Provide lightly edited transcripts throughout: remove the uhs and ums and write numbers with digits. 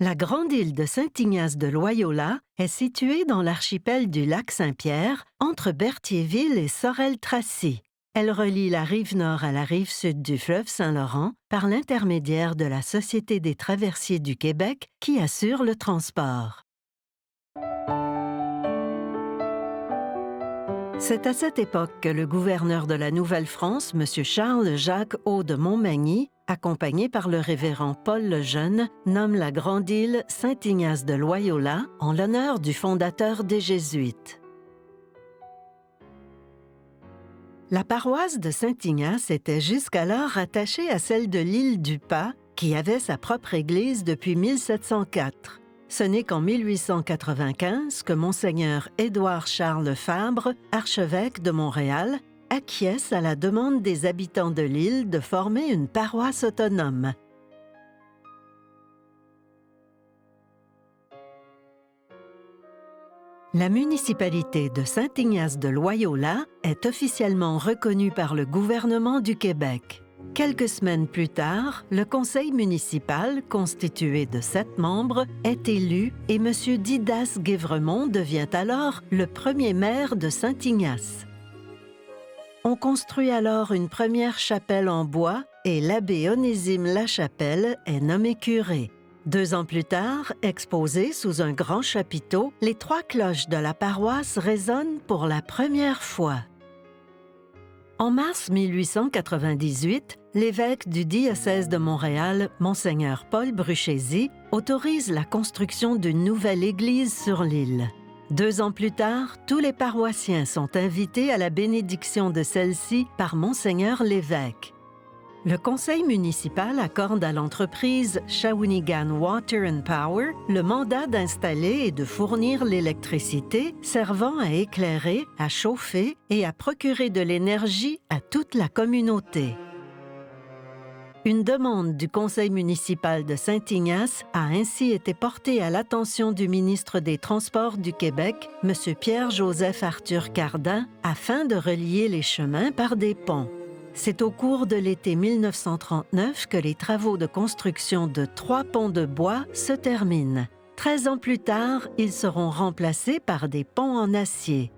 La grande île de Saint-Ignace de Loyola est située dans l'archipel du lac Saint-Pierre, entre Berthierville et Sorel-Tracy. Elle relie la rive nord à la rive sud du fleuve Saint-Laurent par l'intermédiaire de la Société des traversiers du Québec qui assure le transport. C'est à cette époque que le gouverneur de la Nouvelle-France, M. Charles-Jacques O de Montmagny, accompagné par le révérend Paul Lejeune, nomme la grande île Saint-Ignace de Loyola en l'honneur du fondateur des Jésuites. La paroisse de Saint-Ignace était jusqu'alors rattachée à celle de l'île du Pas, qui avait sa propre église depuis 1704. Ce n'est qu'en 1895 que Monseigneur Édouard-Charles Fabre, archevêque de Montréal, acquiesce à la demande des habitants de l'île de former une paroisse autonome. La municipalité de Saint-Ignace de Loyola est officiellement reconnue par le gouvernement du Québec. Quelques semaines plus tard, le conseil municipal, constitué de 7 membres, est élu et M. Didas Guévremont devient alors le premier maire de Saint-Ignace. On construit alors une première chapelle en bois et l'abbé Onésime Lachapelle est nommé curé. 2 ans plus tard, exposées sous un grand chapiteau, les 3 cloches de la paroisse résonnent pour la première fois. En mars 1898, l'évêque du diocèse de Montréal, Monseigneur Paul Bruchézy, autorise la construction d'une nouvelle église sur l'île. 2 ans plus tard, tous les paroissiens sont invités à la bénédiction de celle-ci par Monseigneur l'évêque. Le conseil municipal accorde à l'entreprise Shawinigan Water and Power le mandat d'installer et de fournir l'électricité servant à éclairer, à chauffer et à procurer de l'énergie à toute la communauté. Une demande du conseil municipal de Saint-Ignace a ainsi été portée à l'attention du ministre des Transports du Québec, M. Pierre-Joseph Arthur Cardin, afin de relier les chemins par des ponts. C'est au cours de l'été 1939 que les travaux de construction de 3 ponts de bois se terminent. 13 ans plus tard, ils seront remplacés par des ponts en acier.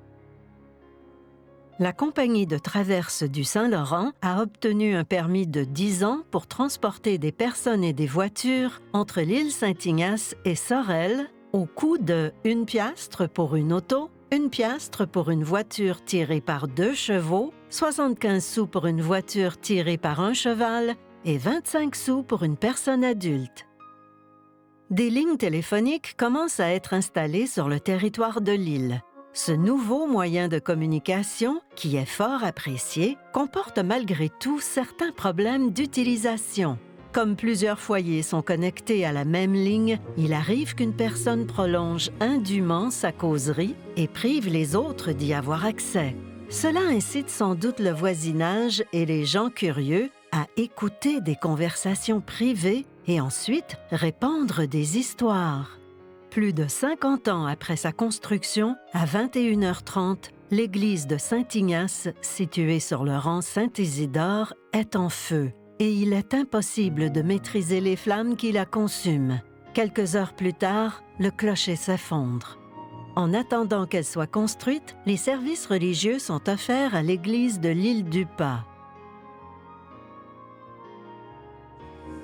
La compagnie de traverse du Saint-Laurent a obtenu un permis de 10 ans pour transporter des personnes et des voitures entre l'île Saint-Ignace et Sorel au coût de 1 piastre pour une auto, 1 piastre pour une voiture tirée par 2 chevaux, 75 sous pour une voiture tirée par 1 cheval et 25 sous pour une personne adulte. Des lignes téléphoniques commencent à être installées sur le territoire de l'île. Ce nouveau moyen de communication, qui est fort apprécié, comporte malgré tout certains problèmes d'utilisation. Comme plusieurs foyers sont connectés à la même ligne, il arrive qu'une personne prolonge indûment sa causerie et prive les autres d'y avoir accès. Cela incite sans doute le voisinage et les gens curieux à écouter des conversations privées et ensuite répandre des histoires. Plus de 50 ans après sa construction, à 21h30, l'église de Saint-Ignace, située sur le rang Saint-Isidore, est en feu. Et il est impossible de maîtriser les flammes qui la consument. Quelques heures plus tard, le clocher s'effondre. En attendant qu'elle soit construite, les services religieux sont offerts à l'église de l'île du Pas.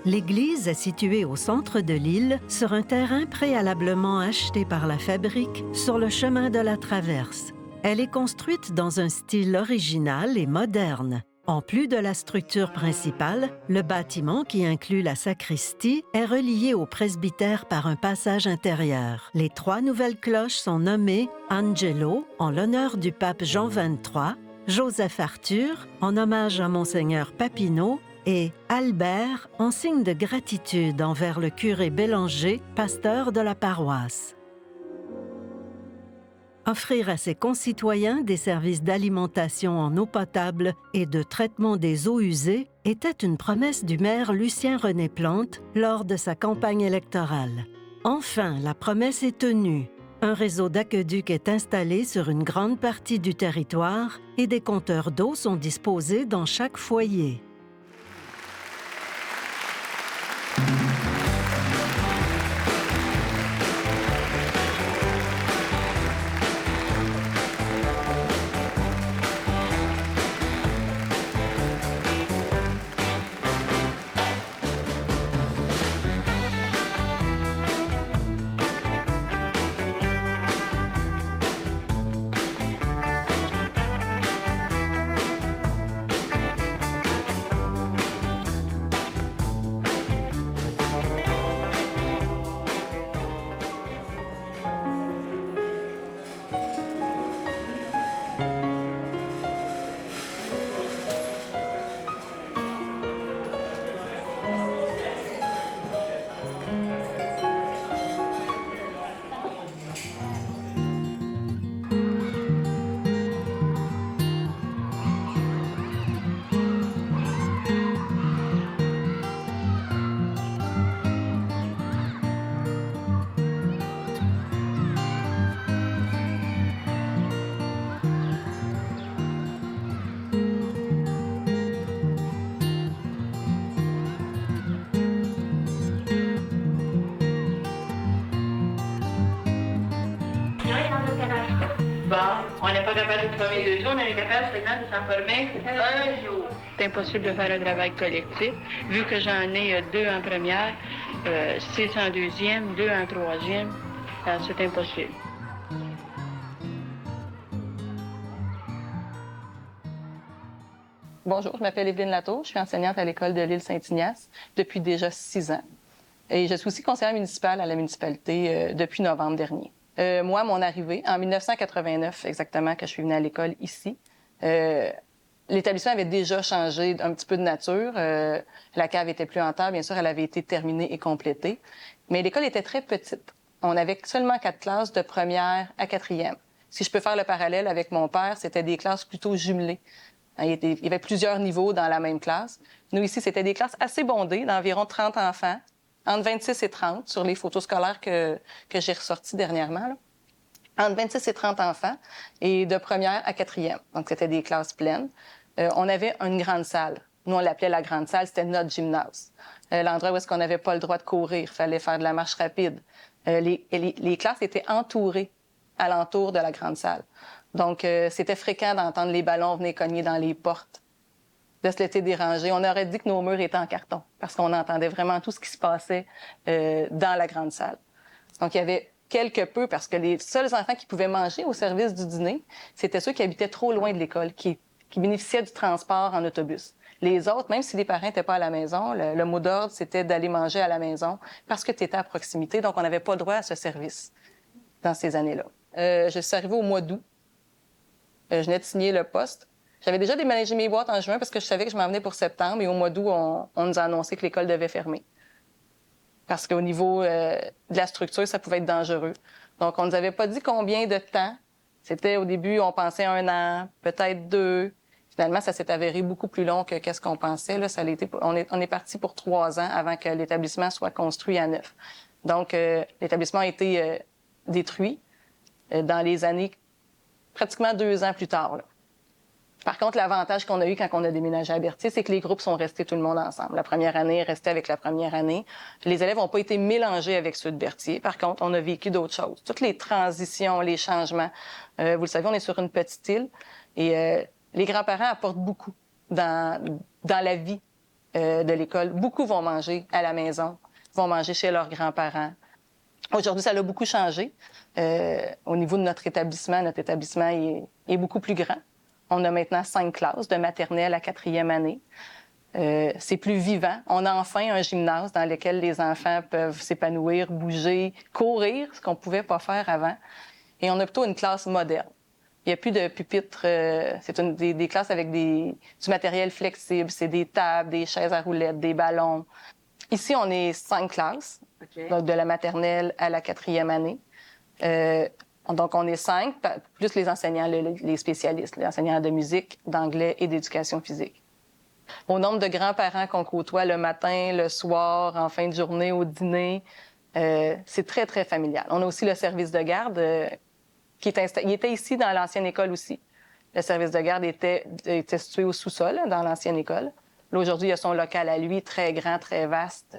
L'église est située au centre de l'île, sur un terrain préalablement acheté par la fabrique sur le chemin de la Traverse. Elle est construite dans un style original et moderne. En plus de la structure principale, le bâtiment qui inclut la sacristie est relié au presbytère par un passage intérieur. Les 3 nouvelles cloches sont nommées Angelo, en l'honneur du pape Jean XXIII, Joseph Arthur, en hommage à Monseigneur Papineau, et Albert, en signe de gratitude envers le curé Bélanger, pasteur de la paroisse. Offrir à ses concitoyens des services d'alimentation en eau potable et de traitement des eaux usées était une promesse du maire Lucien-René Plante lors de sa campagne électorale. Enfin, la promesse est tenue. Un réseau d'aqueducs est installé sur une grande partie du territoire et des compteurs d'eau sont disposés dans chaque foyer. Bon, on n'est pas capable de former 2 jours, on est capable seulement de s'en former 1 jour. C'est impossible de faire un travail collectif. Vu que j'en ai 2 en première, 6 en deuxième, 2 en troisième, c'est impossible. Bonjour, je m'appelle Évelyne Latour, je suis enseignante à l'école de l'île Saint-Ignace depuis déjà 6 ans. Et je suis aussi conseillère municipale à la municipalité depuis novembre dernier. Moi, mon arrivée, en 1989 exactement, que je suis venue à l'école ici, l'établissement avait déjà changé un petit peu de nature. La cave était plus en terre, bien sûr, elle avait été terminée et complétée. Mais l'école était très petite. On avait seulement 4 classes de première à 4e. Si je peux faire le parallèle avec mon père, c'était des classes plutôt jumelées. Il y avait plusieurs niveaux dans la même classe. Nous, ici, c'était des classes assez bondées, d'environ 30 enfants, entre 26 et 30, sur les photos scolaires que j'ai ressorties dernièrement. Là. Entre 26 et 30 enfants, et de première à 4e. Donc, c'était des classes pleines. On avait une grande salle. Nous, on l'appelait la grande salle, c'était notre gymnase. L'endroit où est-ce qu'on n'avait pas le droit de courir, il fallait faire de la marche rapide. Les classes étaient entourées alentour de la grande salle. Donc, c'était fréquent d'entendre les ballons venir cogner dans les portes, de se laisser déranger. On aurait dit que nos murs étaient en carton, parce qu'on entendait vraiment tout ce qui se passait dans la grande salle. Donc, il y avait quelque peu, parce que les seuls enfants qui pouvaient manger au service du dîner, c'était ceux qui habitaient trop loin de l'école, qui bénéficiaient du transport en autobus. Les autres, même si les parents n'étaient pas à la maison, le mot d'ordre, c'était d'aller manger à la maison parce que tu étais à proximité. Donc, on n'avait pas le droit à ce service dans ces années-là. Je suis arrivée au mois d'août. Je venais de signer le poste. J'avais déjà déménagé mes boîtes en juin parce que je savais que je m'en venais pour septembre. Et au mois d'août, on nous a annoncé que l'école devait fermer. Parce qu'au niveau de la structure, ça pouvait être dangereux. Donc, on ne nous avait pas dit combien de temps. C'était au début, on pensait 1 an, peut-être 2. Finalement, ça s'est avéré beaucoup plus long que qu'est-ce qu'on pensait. Là, on est parti pour 3 ans avant que l'établissement soit construit à neuf. Donc, l'établissement a été détruit dans les années pratiquement 2 ans plus tard. Là. Par contre, l'avantage qu'on a eu quand on a déménagé à Berthier, c'est que les groupes sont restés tout le monde ensemble. La première année est restée avec la première année. Les élèves n'ont pas été mélangés avec ceux de Berthier. Par contre, on a vécu d'autres choses. Toutes les transitions, les changements. Vous le savez, on est sur une petite île et les grands-parents apportent beaucoup dans la vie de l'école. Beaucoup vont manger à la maison, vont manger chez leurs grands-parents. Aujourd'hui, ça a beaucoup changé. Au niveau de notre établissement est beaucoup plus grand. On a maintenant 5 classes, de maternelle à 4e année. C'est plus vivant. On a enfin un gymnase dans lequel les enfants peuvent s'épanouir, bouger, courir, ce qu'on ne pouvait pas faire avant. Et on a plutôt une classe moderne. Il n'y a plus de pupitres. C'est des classes avec du matériel flexible. C'est des tables, des chaises à roulettes, des ballons. Ici, on est 5 classes, donc de la maternelle à la 4e année. Donc, on est 5, plus les enseignants, les spécialistes, les enseignants de musique, d'anglais et d'éducation physique. Au nombre de grands-parents qu'on côtoie le matin, le soir, en fin de journée, au dîner, c'est très, très familial. On a aussi le service de garde il était ici dans l'ancienne école aussi. Le service de garde était situé au sous-sol, dans l'ancienne école. Là, aujourd'hui, il y a son local à lui, très grand, très vaste.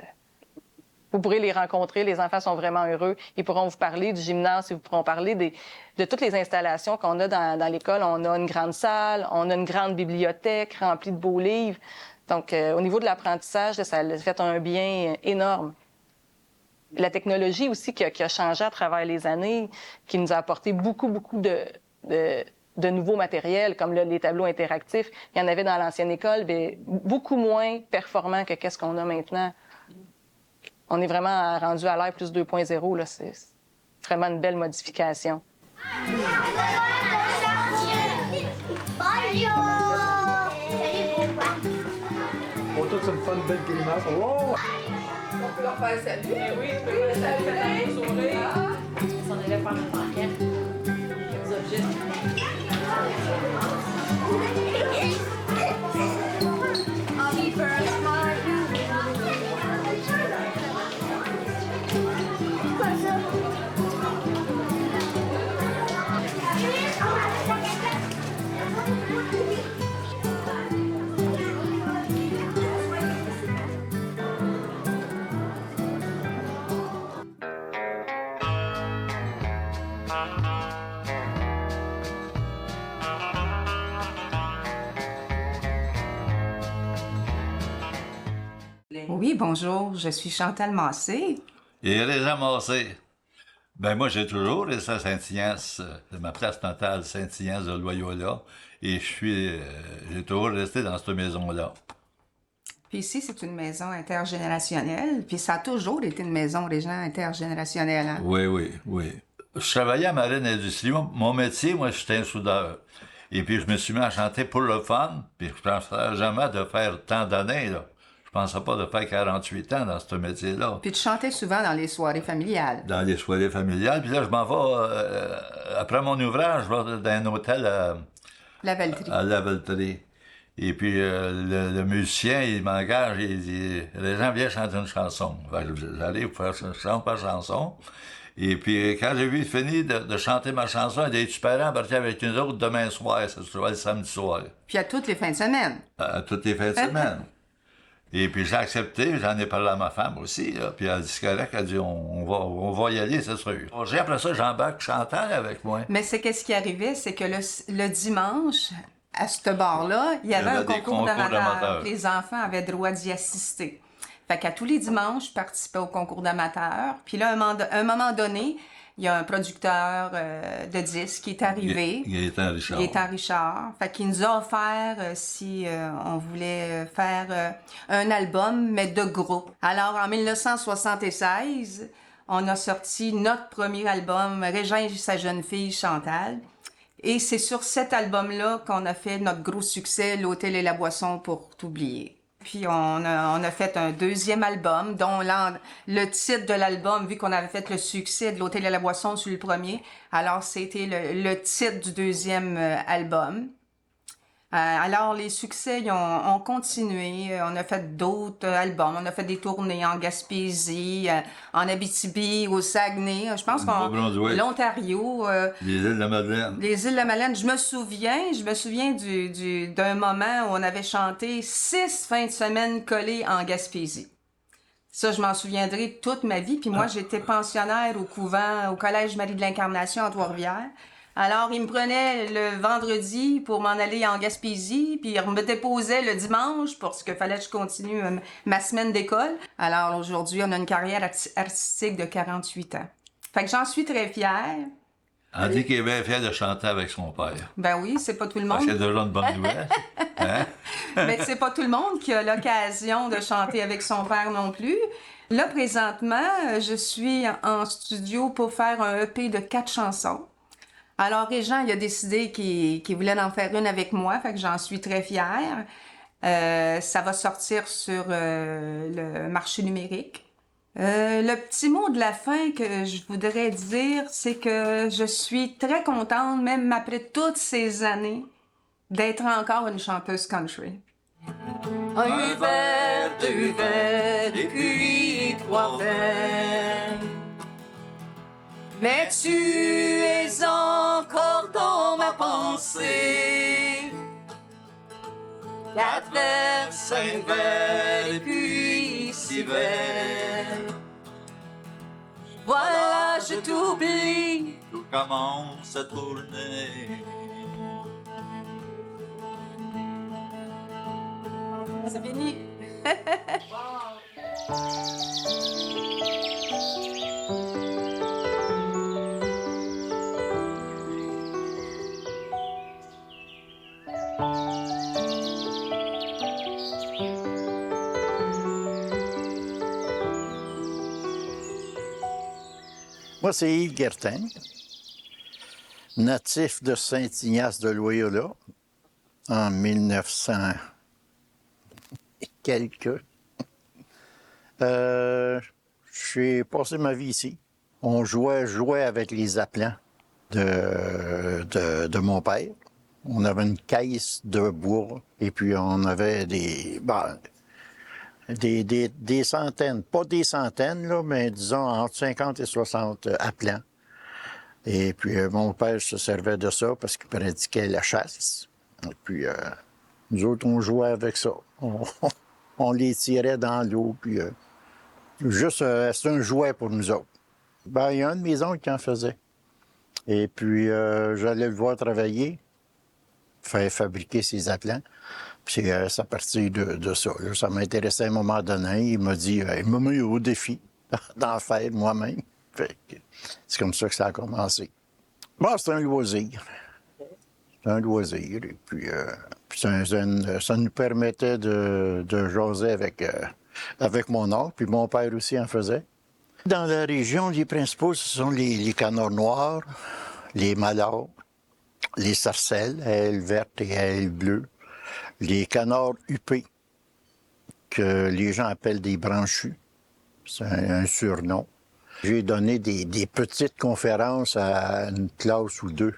Vous pourrez les rencontrer, les enfants sont vraiment heureux. Ils pourront vous parler du gymnase, ils vous pourront parler de toutes les installations qu'on a dans l'école. On a une grande salle, on a une grande bibliothèque remplie de beaux livres. Donc, au niveau de l'apprentissage, ça a fait un bien énorme. La technologie aussi qui a changé à travers les années, qui nous a apporté beaucoup de nouveaux matériels, comme les tableaux interactifs. Il y en avait dans l'ancienne école, mais beaucoup moins performants que qu'est-ce qu'on a maintenant. On est vraiment rendu à l'ère plus 2.0. Là. C'est vraiment une belle modification. Pour tous, c'est une fun, belle grimace. Wow! On peut leur faire salut. Oui, tu peux leur faire salut. Sourire. On allait faire notre enquête. Les objets. Oui, bonjour, je suis Chantal Massé. Et Régent Massé. Ben moi, j'ai toujours resté à Saint-Ignace, ma place natale, Saint-Ignace de Loyola, et j'ai toujours resté dans cette maison-là. Puis ici, c'est une maison intergénérationnelle, puis ça a toujours été une maison, Régent, intergénérationnelle. Hein? Oui. Je travaillais à Marine Industrie. Mon métier, moi, j'étais un soudeur. Et puis, je me suis mis à chanter pour le fun, puis je pensais jamais de faire tant d'années, là. Je pensais pas de faire 48 ans dans ce métier-là. Puis tu chantais souvent dans les soirées familiales. Dans les soirées familiales. Puis là, je m'en vais, après mon ouvrage, je vais dans un hôtel à Lavaltrie. Et puis, le musicien, il m'engage, il dit, les gens viennent chanter une chanson. J'allais faire chanson par chanson. Et puis, quand j'ai vu finir de chanter ma chanson, il dit, tu peux embarquer avec une autre demain soir, ça se trouve le samedi soir. Puis à toutes les fins de semaine. À toutes les fins de semaine. Et puis j'ai accepté, j'en ai parlé à ma femme aussi, là, puis elle a dit, c'est correct, elle a dit, on va y aller, c'est sûr. Après ça, j'embarque Chantal avec moi. Mais c'est qu'est-ce qui arrivait, c'est que le dimanche, à ce bar-là, il y avait un concours d'amateurs. Les enfants avaient droit d'y assister. Fait qu'à tous les dimanches, je participais au concours d'amateurs. Puis là, à un moment donné, il y a un producteur de disques qui est arrivé. Gaétan Richard. Fait qu'il nous a offert si on voulait faire un album, mais de groupe. Alors, en 1976, on a sorti notre premier album, Régent et sa jeune fille Chantal. Et c'est sur cet album-là qu'on a fait notre gros succès, L'Hôtel et la Boisson pour t'oublier. Puis on a fait un deuxième album, dont le titre de l'album, vu qu'on avait fait le succès de L'Hôtel et la Boisson sur le premier, alors c'était le titre du deuxième album. Alors les succès ont continué, on a fait d'autres albums, on a fait des tournées en Gaspésie, en Abitibi, au Saguenay, je pense l'Ontario. Les îles de la Madeleine. Les îles de la Madeleine. Je me souviens d'un moment où on avait chanté 6 fins de semaine collées en Gaspésie. Ça, je m'en souviendrai toute ma vie. Puis moi, j'étais pensionnaire au couvent, au Collège Marie de l'Incarnation à Trois-Rivières. Alors, il me prenait le vendredi pour m'en aller en Gaspésie, puis il me déposait le dimanche parce qu'il fallait que je continue ma semaine d'école. Alors, aujourd'hui, on a une carrière artistique de 48 ans. Fait que j'en suis très fière. On dit qu'il est bien fier de chanter avec son père. Ben oui, c'est pas tout le monde. Parce qu'il y a déjà une bonne nouvelle. Hein? Mais c'est pas tout le monde qui a l'occasion de chanter avec son père non plus. Là, présentement, je suis en studio pour faire un EP de 4 chansons. Alors, Régent, il a décidé qu'il voulait en faire une avec moi, fait que j'en suis très fière. Ça va sortir sur le marché numérique. Le petit mot de la fin que je voudrais dire, c'est que je suis très contente, même après toutes ces années, d'être encore une chanteuse country. Un verre, 2 verres, et puis 3 verres. Mais tu es encore dans ma pensée. 4 verres, 5 verres, et puis 6 verres. Voilà, je t'oublie. Tout commence à tourner. C'est fini. Moi, c'est Yves Guertin, natif de Saint-Ignace de Loyola, en 1900 et quelques. J'ai passé ma vie ici. On jouait avec les appelants de mon père. On avait une caisse de bois et puis on avait des centaines, pas des centaines, là, mais disons entre 50 et 60 appelants. Et puis mon père se servait de ça parce qu'il pratiquait la chasse. Et puis nous autres, on jouait avec ça. On les tirait dans l'eau, puis c'est un jouet pour nous autres. Ben, il y a un de mes oncles qui en faisait. Et puis j'allais le voir travailler. faire fabriquer ses appelants. Puis c'est à partir de ça. Là, ça m'intéressait à un moment donné. Il m'a dit, il m'a mis au défi d'en faire moi-même. Fait que c'est comme ça que ça a commencé. Bon, c'est un loisir. C'est un loisir. Et puis, ça nous permettait de jaser avec mon oncle. Puis mon père aussi en faisait. Dans la région, les principaux, ce sont les canards noirs, les mallards, les sarcelles, à ailes vertes et à ailes bleues, les canards huppés, que les gens appellent des branchus. C'est un surnom. J'ai donné des petites conférences à une classe ou deux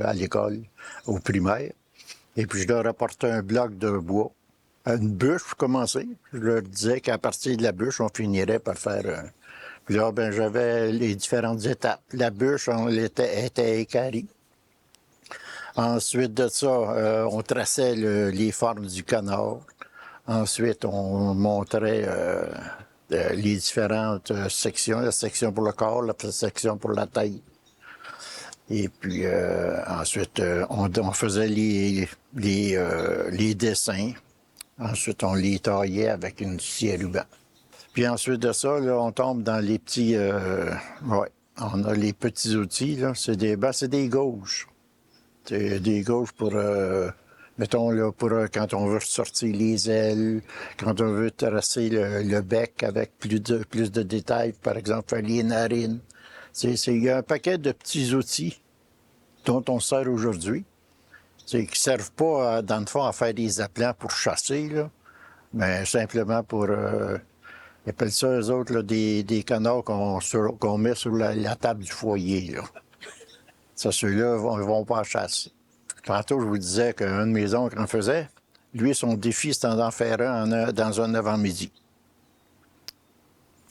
à l'école, au primaire. Et puis je leur apportais un bloc de bois, une bûche pour commencer. Je leur disais qu'à partir de la bûche, on finirait par faire... Puis là, ben, j'avais les différentes étapes. La bûche, était équarrie. Ensuite de ça, on traçait les formes du canard. Ensuite, on montrait les différentes sections. La section pour le corps, la section pour la tête. Et puis, ensuite, on faisait les dessins. Ensuite, on les taillait avec une scie à ruban. Puis ensuite de ça, là, on tombe dans les petits... on a les petits outils, là. C'est des gauges. C'est des gauges pour... mettons, là, pour quand on veut sortir les ailes, quand on veut tracer le bec avec plus de détails, par exemple, faire les narines. Il y a un paquet de petits outils dont on sert aujourd'hui, qui ne servent pas, dans le fond, à faire des appelants pour chasser, là, mais simplement pour... ils appellent ça, eux autres, là, des canards qu'on met sur la table du foyer. Là. Ça, ceux-là ne vont pas en chasse. Tantôt, je vous disais qu'un de mes oncles en faisait. Lui, son défi, c'était d'en faire un dans un avant-midi.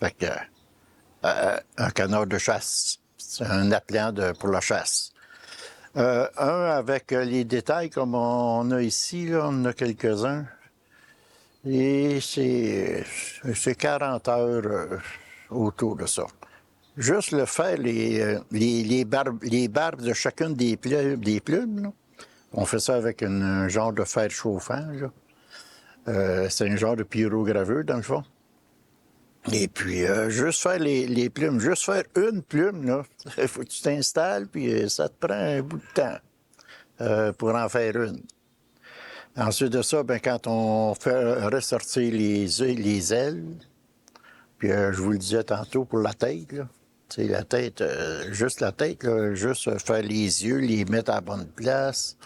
Fait que, un canard de chasse. C'est un appelant pour la chasse. Un avec les détails comme on a ici, là, on en a quelques-uns. Et c'est 40 heures autour de ça. Juste le faire, les barbes de chacune des plumes, là. On fait ça avec un genre de fer chauffant. C'est un genre de pyrogravure, dans le fond. Et puis, juste faire les plumes, juste faire une plume, là, il faut que tu t'installes, puis ça te prend un bout de temps pour en faire une. Ensuite de ça, ben, quand on fait ressortir les ailes, puis je vous le disais tantôt pour la tête, là, la tête, juste la tête, là, juste faire les yeux, les mettre à la bonne place.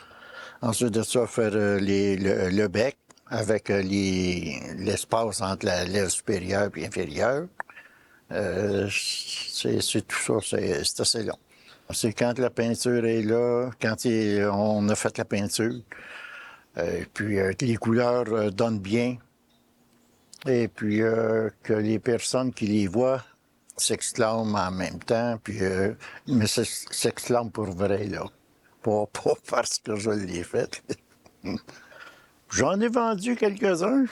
Ensuite de ça, faire le bec avec l'espace entre la lèvre supérieure et inférieure. C'est tout ça, c'est assez long. C'est quand la peinture est là, quand on a fait la peinture, puis que les couleurs donnent bien, et puis que les personnes qui les voient s'exclament en même temps, puis mais s'exclament pour vrai, là. Pas parce que je l'ai fait. J'en ai vendu quelques-uns.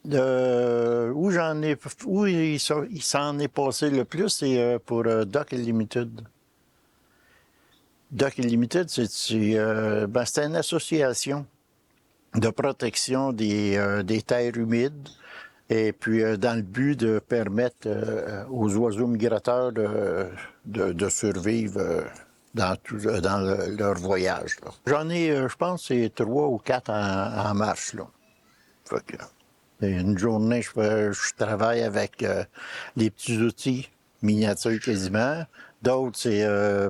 Où il s'en est passé le plus, c'est pour Duck Unlimited. Duck Unlimited, c'est une association de protection des terres humides, et puis dans le but de permettre aux oiseaux migrateurs de survivre dans leur voyage. Là. J'en ai, je pense, c'est 3 ou 4 en marche. Là. Fait que, une journée, je travaille avec des petits outils miniatures quasiment. D'autres, c'est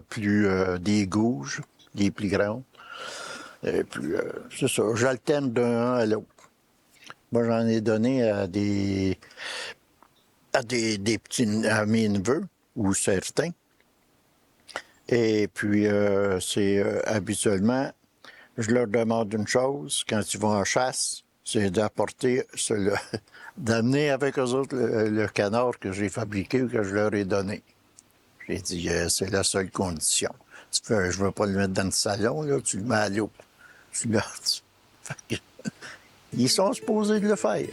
plus des gouges, des plus grands. Et puis, c'est ça, j'alterne d'un à l'autre. Moi, j'en ai donné à des petits, à mes neveux, ou certains. Et puis, c'est habituellement, je leur demande une chose, quand ils vont en chasse, c'est d'apporter d'amener avec eux autres le canard que j'ai fabriqué ou que je leur ai donné. J'ai dit, c'est la seule condition. Je ne veux pas le mettre dans le salon, là, tu le mets à l'eau. Ils sont supposés de le faire.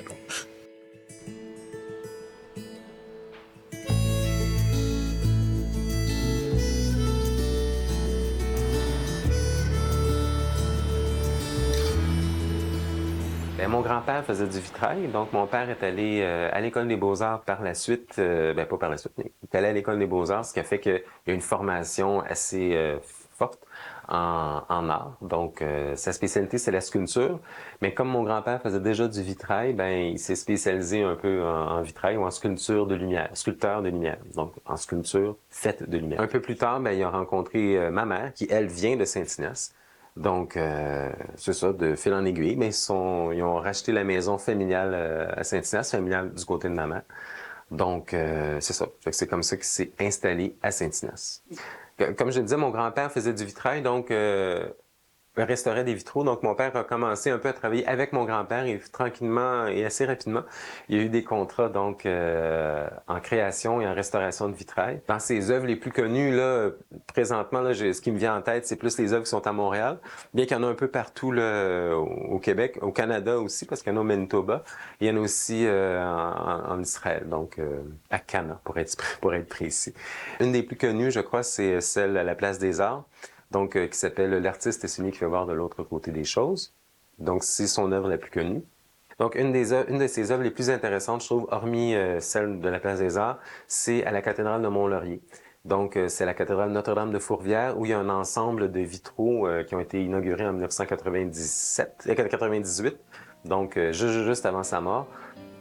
Bien, mon grand-père faisait du vitrail, donc mon père est allé à l'École des Beaux-Arts par la suite, bien pas par la suite, mais il est allé à l'École des Beaux-Arts, ce qui a fait qu'il y a une formation assez forte en art. Donc, sa spécialité, c'est la sculpture, mais comme mon grand-père faisait déjà du vitrail, ben il s'est spécialisé un peu en vitrail ou en sculpture de lumière, sculpteur de lumière, donc en sculpture faite de lumière. Un peu plus tard, ben il a rencontré ma mère, qui, elle, vient de Saint-Ignace. Donc, c'est ça, de fil en aiguille, mais ils ont racheté la maison familiale à Saint-Ignace, familiale du côté de ma mère. Donc, c'est ça. C'est comme ça qu'il s'est installé à Saint-Ignace. Comme je le disais, mon grand-père faisait du vitrail, donc restaurait des vitraux. Donc, mon père a commencé un peu à travailler avec mon grand-père et tranquillement et assez rapidement, il y a eu des contrats donc en création et en restauration de vitrail. Dans ses œuvres les plus connues, là, présentement, là, ce qui me vient en tête, c'est plus les œuvres qui sont à Montréal, bien qu'il y en a un peu partout là, au Québec, au Canada aussi, parce qu'il y en a au Manitoba. Il y en a aussi en Israël, donc à Cana, pour être précis. Une des plus connues, je crois, c'est celle à la Place des Arts. Donc, qui s'appelle « L'artiste est celui qui fait voir de l'autre côté des choses ». Donc, c'est son œuvre la plus connue. Donc, une de ses œuvres les plus intéressantes, je trouve, hormis celle de la Place des Arts, c'est à la cathédrale de Mont-Laurier. Donc, c'est la cathédrale Notre-Dame de Fourvière, où il y a un ensemble de vitraux qui ont été inaugurés en 1998, donc juste avant sa mort.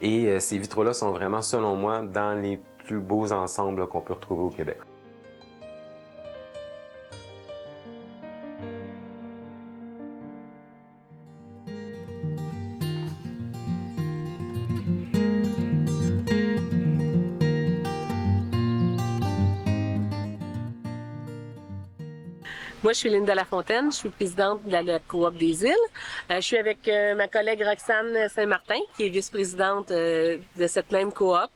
Et ces vitraux-là sont vraiment, selon moi, dans les plus beaux ensembles qu'on peut retrouver au Québec. Moi, je suis Linda Lafontaine, je suis présidente de la Coop des Îles. Je suis avec ma collègue Roxane Saint-Martin, qui est vice-présidente de cette même coop.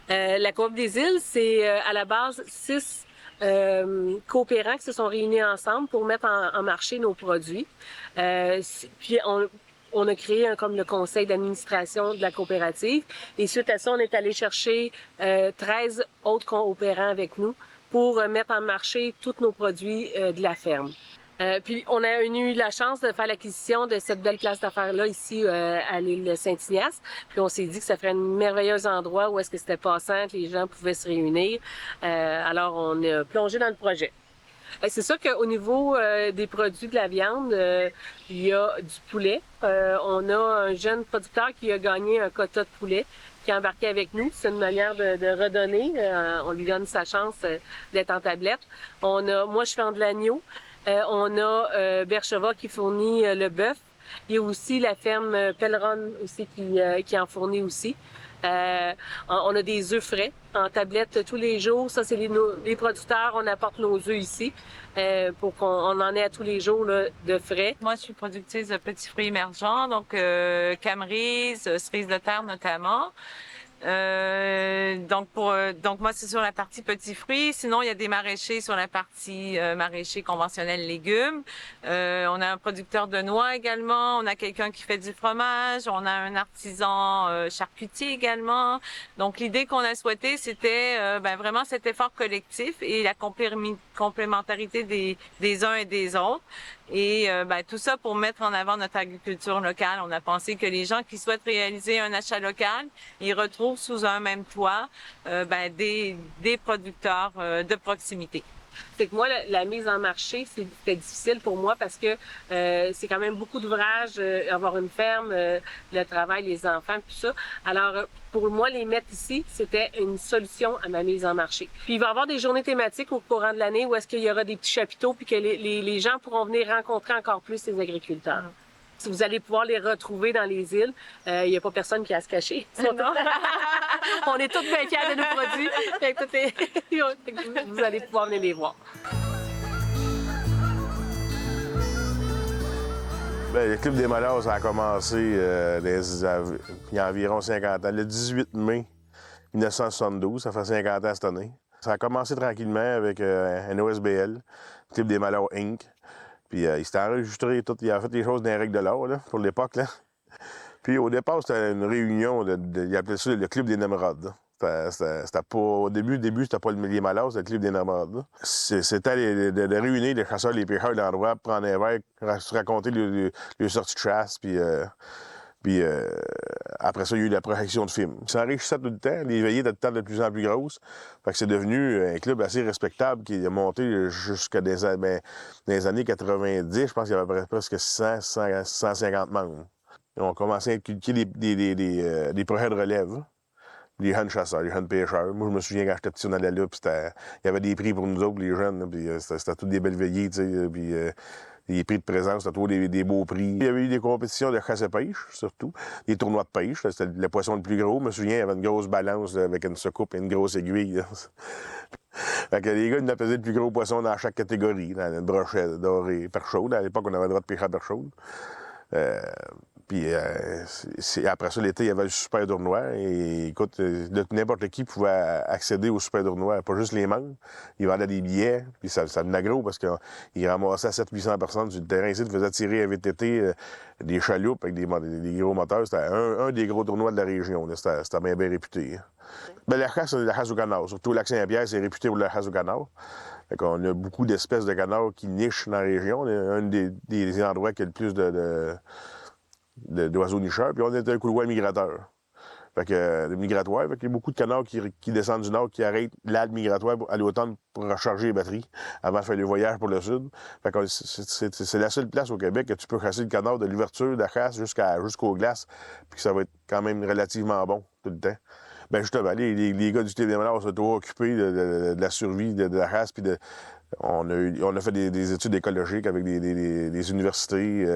La Coop des Îles, c'est à la base 6 coopérants qui se sont réunis ensemble pour mettre en marché nos produits. Puis on a créé comme le conseil d'administration de la coopérative. Et suite à ça, on est allé chercher 13 autres coopérants avec nous pour mettre en marché tous nos produits de la ferme. Puis on a eu la chance de faire l'acquisition de cette belle place d'affaires-là ici à l'île Saint-Ignace. Puis on s'est dit que ça ferait un merveilleux endroit où est-ce que c'était passant, que les gens pouvaient se réunir. Alors on a plongé dans le projet. C'est sûr qu'au niveau des produits de la viande, il y a du poulet. On a un jeune producteur qui a gagné un quota de poulet, qui est embarqué avec nous. C'est une manière de redonner. On lui donne sa chance d'être en tablette. Moi, je fais de l'agneau. On a Bercheva qui fournit le bœuf. Il y a aussi la ferme Pelleron aussi qui en fournit aussi. On a des œufs frais en tablette tous les jours. Ça, c'est les producteurs. On apporte nos œufs ici pour qu'on en ait à tous les jours là, de frais. Moi, je suis productrice de petits fruits émergents, donc camerise, cerises de terre notamment. Donc moi c'est sur la partie petits fruits. Sinon il y a des maraîchers sur la partie maraîchers conventionnels légumes. On a un producteur de noix également. On a quelqu'un qui fait du fromage. On a un artisan charcutier également. Donc l'idée qu'on a souhaité c'était vraiment cet effort collectif et la complémentarité des uns et des autres. Et tout ça pour mettre en avant notre agriculture locale. On a pensé que les gens qui souhaitent réaliser un achat local, ils retrouvent sous un même toit des producteurs de proximité. C'est que moi, la mise en marché, c'était difficile pour moi parce que c'est quand même beaucoup d'ouvrages, avoir une ferme, le travail, les enfants, tout ça. Alors, pour moi, les mettre ici, c'était une solution à ma mise en marché. Puis, il va y avoir des journées thématiques au courant de l'année où est-ce qu'il y aura des petits chapiteaux puis que les gens pourront venir rencontrer encore plus les agriculteurs. Si vous allez pouvoir les retrouver dans les îles, il n'y a pas personne qui a à se cacher. On est tous bien fiers de nos produits. Vous allez pouvoir venir les voir. Le Club des Malheurs, ça a commencé il y a environ 50 ans, le 18 mai 1972. Ça fait 50 ans cette année. Ça a commencé tranquillement avec un OSBL, le Club des Malheurs Inc. Puis il s'était enregistré tout, il a fait les choses dans les règles de l'art, là, pour l'époque, là. Puis au départ, c'était une réunion, il appelait ça le Club des Nemrod. C'était pas, au début, c'était pas les Malheurs, c'était le Club des Nemrod. C'était de réunir les chasseurs, les pêcheurs de l'endroit, prendre un verre, raconter les sorties de chasse, puis Puis après ça, il y a eu la projection de films. Ça enrichissait tout le temps. Les veillées étaient tout le temps de plus en plus grosses. Fait que c'est devenu un club assez respectable qui a monté jusqu'à des années 90. Je pense qu'il y avait presque 150 membres. Et on commençait à inculquer des projets de relève. Les jeunes chasseurs, les jeunes pêcheurs. Moi, je me souviens quand j'étais petit, on allait là, puis il y avait des prix pour nous autres, les jeunes, puis c'était toutes des belles veillées, tu sais, puis les prix de présence, c'était toujours des beaux prix. Il y avait eu des compétitions de chasse et pêche, surtout, des tournois de pêche, c'était le poisson le plus gros. Je me souviens, il y avait une grosse balance là, avec une secoupe et une grosse aiguille. Fait que les gars, ils nous pesaient le plus gros poisson dans chaque catégorie, dans une brochette dorée, perche chaude. À l'époque, on avait le droit de pêcher à perche chaude. Puis après ça, l'été, il y avait le super tournoi. Et écoute, n'importe qui pouvait accéder au super tournoi, pas juste les membres. Ils vendaient des billets, puis ça devenait gros parce qu'ils ramassaient 700-800 personnes sur le terrain ici. Ils faisaient tirer à VTT des chaloupes avec des gros moteurs. C'était un des gros tournois de la région. C'était bien réputé. Bien, la chasse, c'est la chasse au canard. Surtout, Lac-Saint-Pierre, c'est réputé pour la chasse au canard. Fait qu'on a beaucoup d'espèces de canards qui nichent dans la région. On est un des endroits qui a le plus d'oiseaux nicheurs, puis on est un couloir migrateur. Fait que le migratoire, fait qu'il y a beaucoup de canards qui descendent du nord, qui arrêtent l'algue migratoire à l'automne pour recharger les batteries avant de faire le voyage pour le sud. Fait que c'est la seule place au Québec que tu peux chasser le canard de l'ouverture de la chasse jusqu'aux glaces, puis que ça va être quand même relativement bon tout le temps. Ben justement, les gars du TDMR sont toujours occupés de la survie de la chasse, puis on a fait des études écologiques avec des universités.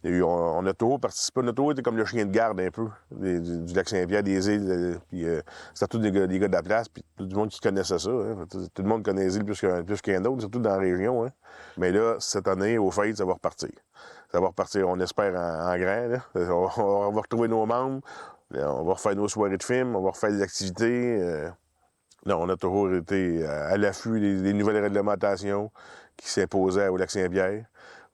On a toujours participé, on a toujours été comme le chien de garde un peu du Lac-Saint-Pierre, des îles, puis c'était tous des gars de la place, puis tout le monde qui connaissait ça. Hein. Tout le monde connaît les îles plus qu'un autre, surtout dans la région. Hein. Mais là, cette année, au fait, ça va repartir. Ça va repartir, on espère, en grand. Là. On va retrouver nos membres, on va refaire nos soirées de films, on va refaire des activités. Non, on a toujours été à l'affût des nouvelles réglementations qui s'imposaient au Lac-Saint-Pierre.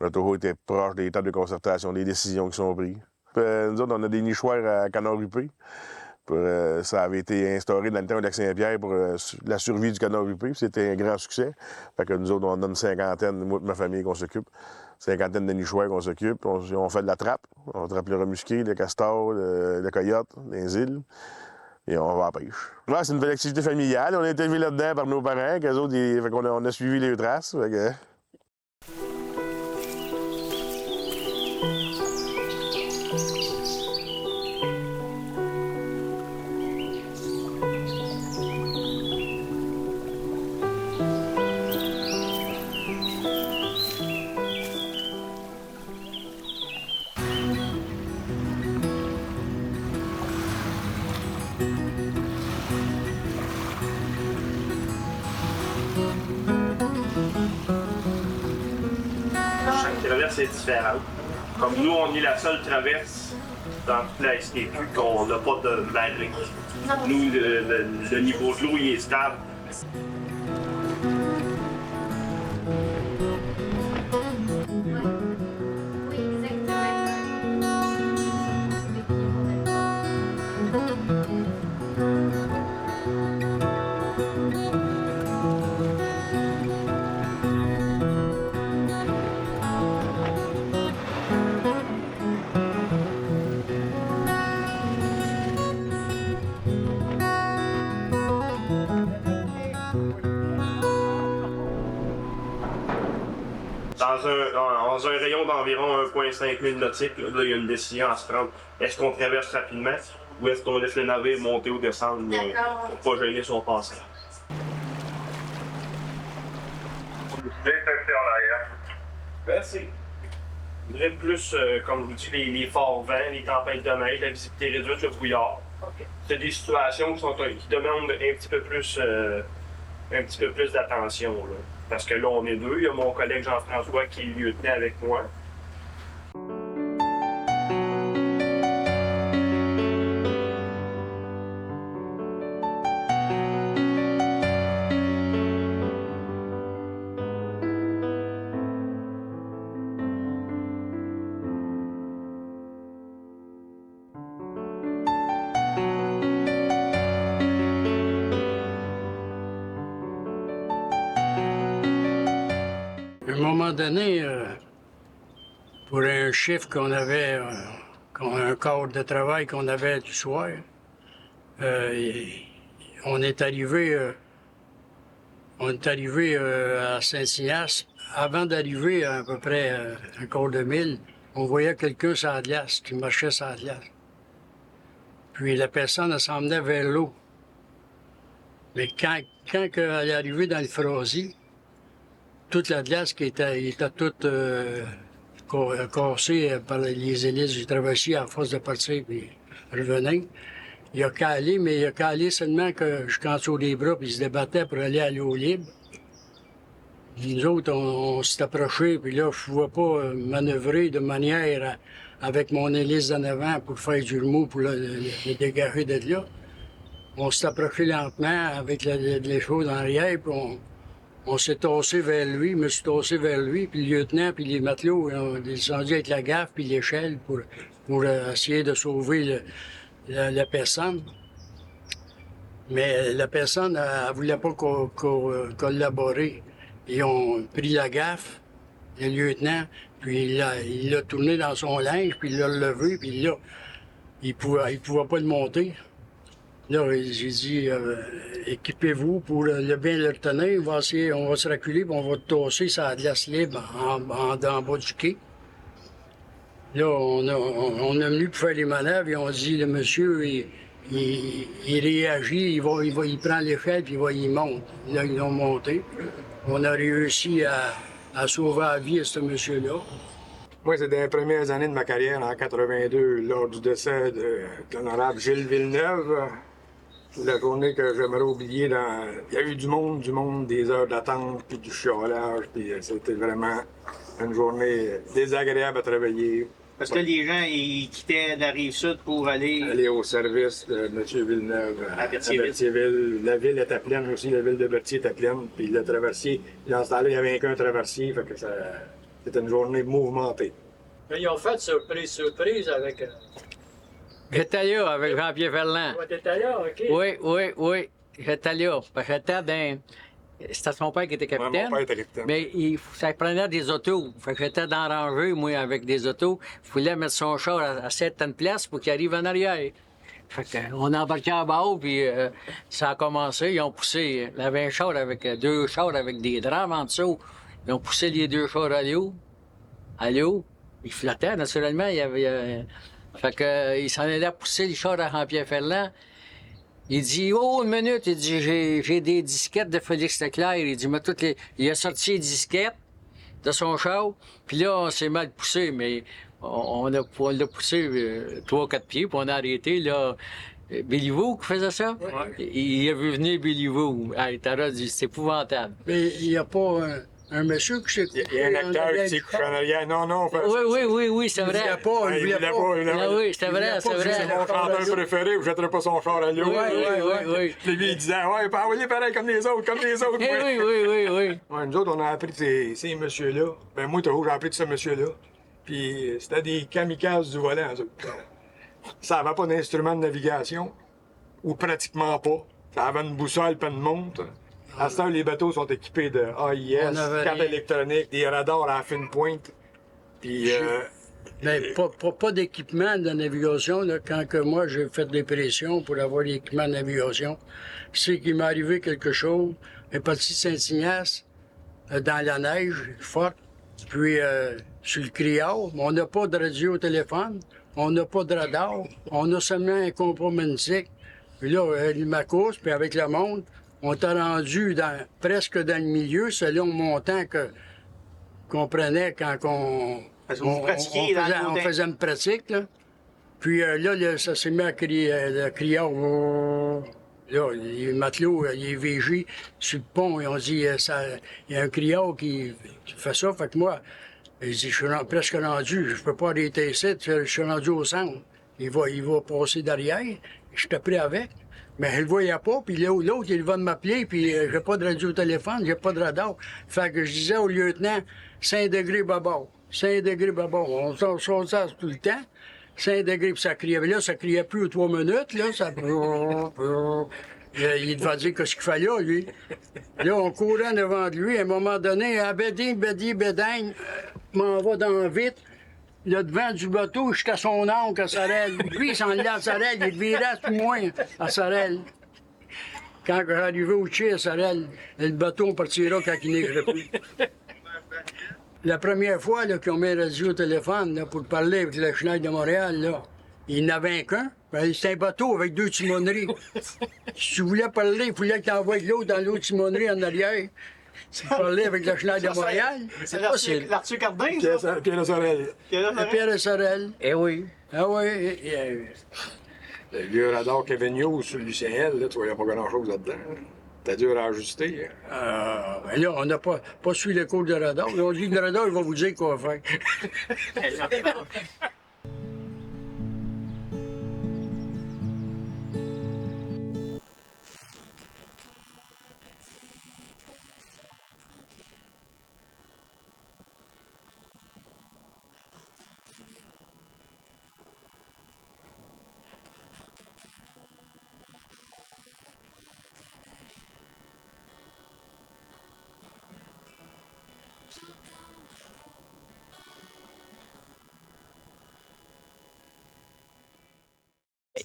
On a toujours été proche des tables de concertation, des décisions qui sont prises. Nous autres, on a des nichoirs à canard rupé. Ça avait été instauré dans le temps au Lac-Saint-Pierre pour la survie du canard rupé. C'était un grand succès. Fait que nous autres, on a une cinquantaine, moi et ma famille, qu'on s'occupe. Cinquantaine de nichoirs qu'on s'occupe. On fait de la trappe. On trappe le remusqué, le castor, le coyote, les îles. Et on va à la pêche. Ouais, c'est une belle activité familiale. On a été élevés là-dedans par nos parents. Qu'eux autres, fait qu'on on a suivi les traces. Fait que... C'est différent. Comme nous, on est la seule traverse dans toute la STQ qu'on n'a pas de marée. Nous, le niveau de l'eau, il est stable. Dans un rayon d'environ 1,5 000 nautiques, là, il y a une décision à se prendre. Est-ce qu'on traverse rapidement ou est-ce qu'on laisse le navire monter ou descendre pour ne pas gêner son passage? Merci. Je voudrais plus, comme je vous dis, les forts vents, les tempêtes de neige, la visibilité réduite, le brouillard. Okay. C'est des situations qui demandent un petit peu plus d'attention. Là. Parce que là, on est deux. Il y a mon collègue Jean-François qui est lieutenant avec moi. À un moment donné, pour un chiffre qu'on avait un cadre de travail qu'on avait du soir. On est arrivé à Saint-Ignace. Avant d'arriver à peu près un quart de mille, on voyait quelqu'un sur la glace, qui marchait sur la glace. Puis la personne, elle s'en venait vers l'eau. Mais quand elle est arrivée dans le Frosy, toute la glace qui était toute cassée par les hélices du traversier à force de partir et revenir. Il a calé, mais il a calé seulement que jusqu'en dessous des bras, puis il se débattait pour aller à l'eau libre. Puis nous autres, on s'est approchés, puis là, je ne pouvais pas manœuvrer de manière avec mon hélice en avant pour faire du remous, pour le dégager de là. On s'est approché lentement avec les choses en arrière, puis on s'est tassé vers lui, je me suis tassé vers lui, puis le lieutenant, puis les matelots, on est descendu avec la gaffe puis l'échelle pour essayer de sauver la personne. Mais la personne, elle ne voulait pas collaborer. Ils ont pris la gaffe, le lieutenant, puis il l'a tourné dans son linge, puis il l'a levé, puis là, il pouvait pas le monter. Là, j'ai dit, équipez-vous pour bien le retenir. On va se reculer, puis on va tasser sur la glace libre en bas du quai. Là, on a venu pour faire les manœuvres et on dit, le monsieur, il réagit, il prend l'échelle, puis il monte. Là, ils l'ont monté. On a réussi à sauver la vie à ce monsieur-là. Moi, c'est dans les premières années de ma carrière, en 82, lors du décès de l'honorable Gilles Villeneuve. La journée que j'aimerais oublier, il y a eu du monde, des heures d'attente, puis du chiolage, puis c'était vraiment une journée désagréable à travailler. Parce que les gens, ils quittaient la Rive-Sud pour aller au service de M. Villeneuve à Berthierville. La ville était pleine aussi, la ville de Berthier était pleine, puis le traversier, dans ce temps-là, il n'y avait qu'un traversier, fait que c'était une journée mouvementée. Mais ils ont fait surprise avec... J'étais là avec Jean-Pierre Ferland. T'étais là, OK? Oui. J'étais là. Parce que j'étais dans... C'était son père qui était capitaine. Ouais, mon père était capitaine. Mais ça prenait des autos. Fait que j'étais dans la rangée, moi, avec des autos. Il fallait mettre son char à certaines places pour qu'il arrive en arrière. Fait qu'on embarquait en bas, puis ça a commencé. Ils ont poussé. Il y avait un char avec deux chars avec des drames en dessous. Ils ont poussé les deux chars à l'eau. Ils flottaient, naturellement. Fait que, il s'en allait pousser les chars à Jean-Pierre Ferland. Il dit, oh, une minute, il dit, j'ai des disquettes de Félix Leclerc. Il dit, il a sorti les disquettes de son char, puis là, on s'est mal poussé, mais on l'a poussé 3-4 pieds, puis on a arrêté, là. Béliveau qui faisait ça? Ouais. Il a vu venir Béliveau. Hey, Tara dit, c'est épouvantable. Mais il n'y a pas un monsieur qui s'est couché. Il y a un acteur qui s'est couché en arrière. Non. Oui, c'est vrai. Il voulait pas. Oui, c'est vrai. C'est mon chanteur préféré, je ne jetterai pas son char à l'eau. Oui. Puis lui, il disait, ouais, pas envoyer pareil comme les autres. Oui. Ouais, nous autres, on a appris de ces messieurs-là. Ben, moi, toujours, j'ai appris de ce monsieur-là. Puis c'était des kamikazes du volant, ça. Ça n'avait pas d'instrument de navigation, ou pratiquement pas. Ça avait une boussole pas une montre. À ce temps, les bateaux sont équipés de AIS, cartes électroniques, des radars à la fine pointe. Puis, mais pas d'équipement de navigation. Là, quand que moi, j'ai fait des pressions pour avoir l'équipement de navigation, c'est qu'il m'est arrivé quelque chose. On est parti de Saint-Ignace, dans la neige forte, puis sur le criard. On n'a pas de radio au téléphone, on n'a pas de radar, on a seulement un compas magnétique. Puis là, ma course, puis avec le monde, on t'a rendu presque dans le milieu, selon le montant qu'on prenait quand on faisait une pratique. Là. Puis là, ça s'est mis à crier, le criard. Là, les matelots, les VG, sur le pont, ils ont dit, il y a un criard qui fait ça. Fait que moi, je dis, je suis presque rendu, je peux pas arrêter ici, je suis rendu au centre. Il va passer derrière, je t'ai pris avec. Mais je le voyais pas, puis l'autre, il va m'appeler, puis j'ai pas de radio au téléphone, j'ai pas de radar. Fait que je disais au lieutenant, 5 degrés bâbord, 5 degrés bâbord. On sort ça tout le temps, 5 degrés, puis ça criait. Mais là, ça criait plus aux 3 minutes, là, ça... Il devait dire qu'est-ce qu'il fallait, lui. Là, on courait devant de lui, à un moment donné, à bédin, m'en va dans vite. le devant du bateau jusqu'à son ancre à Sorel. Lui, il s'en allait à Sorel, il virait tout moins à Sorel. Quand j'arrivais au Tché à Sorel, le bateau partira quand il neigerait plus. La première fois qu'ils ont mis un radio au téléphone là, pour parler avec la Chenille de Montréal, là, il n'avait qu'un. C'était un bateau avec 2 timoneries. Si tu voulais parler, il fallait que tu envoies l'autre dans l'autre timonerie en arrière. Tu parlais avec la Chenille de Montréal. C'est l'Arthur Cardin, ça? Pierre Sorel. Pierre Sorel. Eh oui. Ah oui. Le vieux radar Kevin Hughes sur le l'UCL, là, tu voyais pas grand-chose là-dedans. T'as dur à ajuster. Ben là, on n'a pas suivi les cours de radar. On dit que le radar, il va vous dire quoi faire.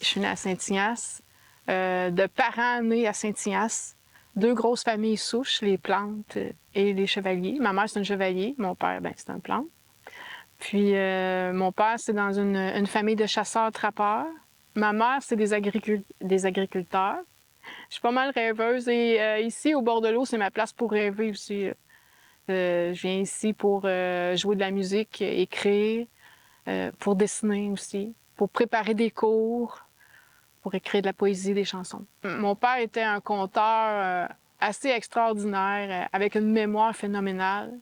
Je suis née à Saint-Ignace, de parents nés à Saint-Ignace, 2 grosses familles souches, les Plantes et les Chevaliers. Ma mère, c'est un chevalier, mon père, ben, c'est un Plante. Puis mon père, c'est dans une famille de chasseurs-trappeurs. Ma mère, c'est des agriculteurs. Je suis pas mal rêveuse et ici, au bord de l'eau, c'est ma place pour rêver aussi. Je viens ici pour jouer de la musique, écrire, pour dessiner aussi, pour préparer des cours, pour écrire de la poésie, des chansons. Mon père était un conteur assez extraordinaire, avec une mémoire phénoménale.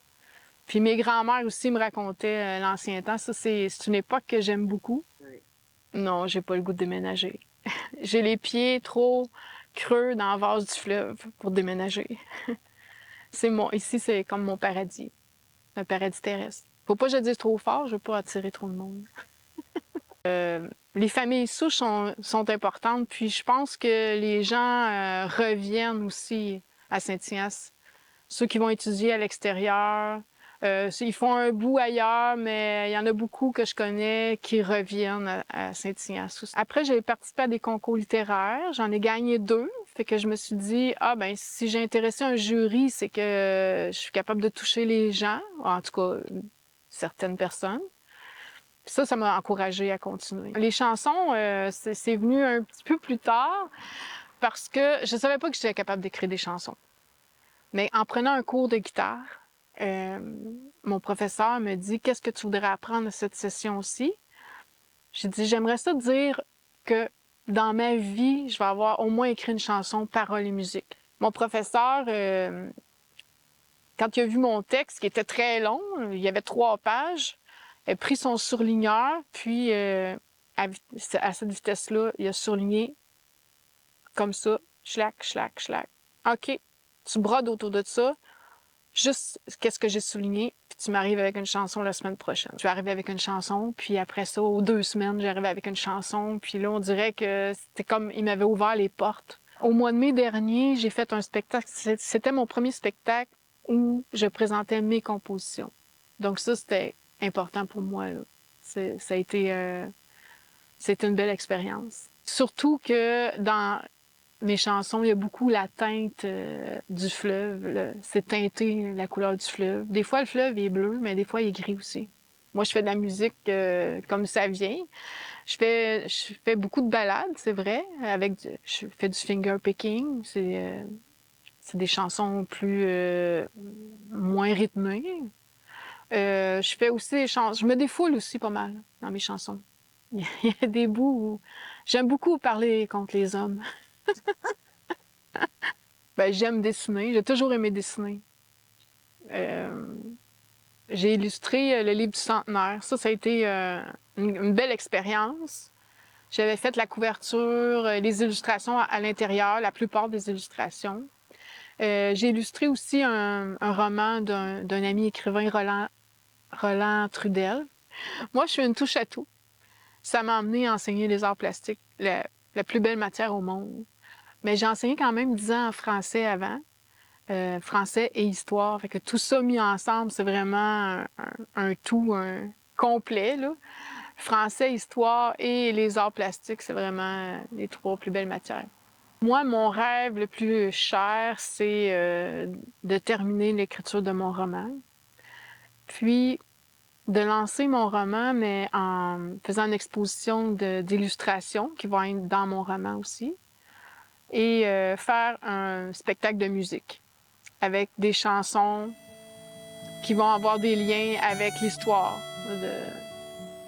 Puis mes grands-mères aussi me racontaient l'ancien temps. Ça, c'est une époque que j'aime beaucoup. Oui. Non, j'ai pas le goût de déménager. J'ai les pieds trop creux dans la vase du fleuve pour déménager. Ici, c'est comme mon paradis, un paradis terrestre. Faut pas que je le dise trop fort, je veux pas attirer trop de monde. Les familles souches sont importantes, puis je pense que les gens reviennent aussi à Saint-Ignace. Ceux qui vont étudier à l'extérieur, ils font un bout ailleurs, mais il y en a beaucoup que je connais qui reviennent à Saint-Ignace. Après, j'ai participé à des concours littéraires, j'en ai gagné 2, fait que je me suis dit, ben si j'ai intéressé un jury, c'est que je suis capable de toucher les gens, en tout cas certaines personnes. Ça m'a encouragée à continuer. Les chansons, c'est venu un petit peu plus tard parce que je ne savais pas que j'étais capable d'écrire des chansons. Mais en prenant un cours de guitare, mon professeur me dit « Qu'est-ce que tu voudrais apprendre à cette session-ci? » J'ai dit « J'aimerais ça dire que dans ma vie, je vais avoir au moins écrit une chanson, paroles et musique. » Mon professeur, quand il a vu mon texte, qui était très long, il y avait 3 pages, il a pris son surligneur, puis à cette vitesse-là, il a surligné comme ça, schlac, schlac, schlac. OK, tu brodes autour de ça, juste qu'est-ce que j'ai souligné, puis tu m'arrives avec une chanson la semaine prochaine. Je vais arriver avec une chanson, puis après ça, aux 2 semaines, j'arrive avec une chanson, puis là, on dirait que c'était comme il m'avait ouvert les portes. Au mois de mai dernier, j'ai fait un spectacle, c'était mon premier spectacle où je présentais mes compositions. Donc ça, c'était important pour moi. Ça a été une belle expérience. Surtout que dans mes chansons, il y a beaucoup la teinte du fleuve. C'est teinté la couleur du fleuve. Des fois, le fleuve est bleu, mais des fois, il est gris aussi. Moi, je fais de la musique comme ça vient. Je fais beaucoup de ballades, c'est vrai. Je fais du finger picking. C'est des chansons moins rythmées. Je fais aussi des chansons. Je me défoule aussi pas mal dans mes chansons. Il y a des bouts où j'aime beaucoup parler contre les hommes. J'aime dessiner. J'ai toujours aimé dessiner. J'ai illustré le livre du centenaire. Ça a été une belle expérience. J'avais fait la couverture, les illustrations à l'intérieur, la plupart des illustrations. J'ai illustré aussi un roman d'un ami écrivain, Roland Trudel. Moi, je suis une touche à tout. Ça m'a amené à enseigner les arts plastiques, la plus belle matière au monde. Mais j'ai enseigné quand même 10 ans en français avant, français et histoire. Fait que tout ça mis ensemble, c'est vraiment un tout, complet, là. Français, histoire et les arts plastiques, c'est vraiment les 3 plus belles matières. Moi, mon rêve le plus cher, c'est de terminer l'écriture de mon roman. Puis, de lancer mon roman, mais en faisant une exposition d'illustrations qui va être dans mon roman aussi. Et faire un spectacle de musique avec des chansons qui vont avoir des liens avec l'histoire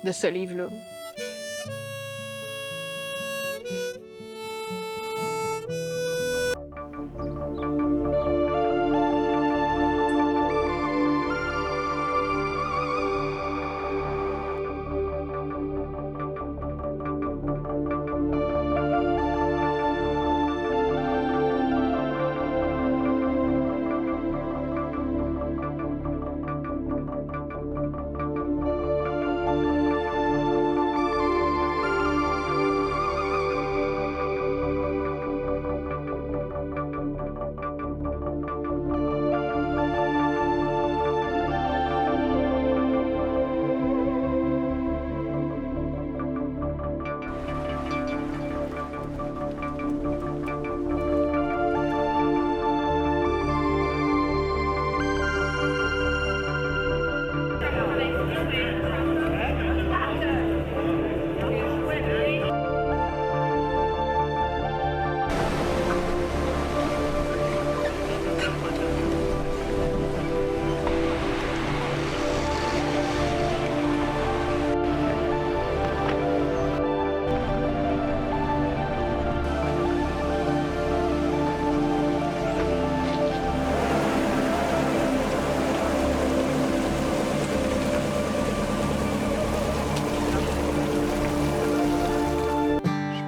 de ce livre-là.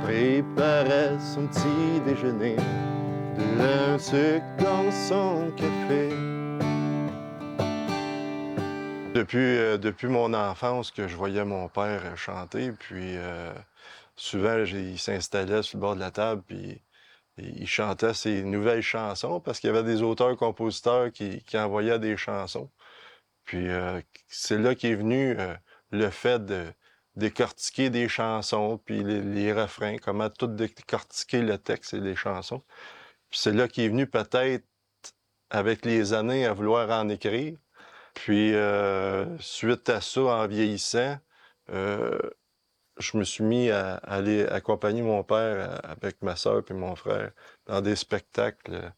Préparait son petit déjeuner, de un sucre dans son café. Depuis mon enfance que je voyais mon père chanter, puis souvent il s'installait sur le bord de la table, puis il chantait ses nouvelles chansons parce qu'il y avait des auteurs-compositeurs qui envoyaient des chansons. Puis c'est là qu'est venu le fait de décortiquer des chansons, puis les refrains, comment tout décortiquer le texte et les chansons. Puis c'est là qu'est venu peut-être, avec les années, à vouloir en écrire. Puis suite à ça, en vieillissant, je me suis mis à aller accompagner mon père avec ma soeur et mon frère dans des spectacles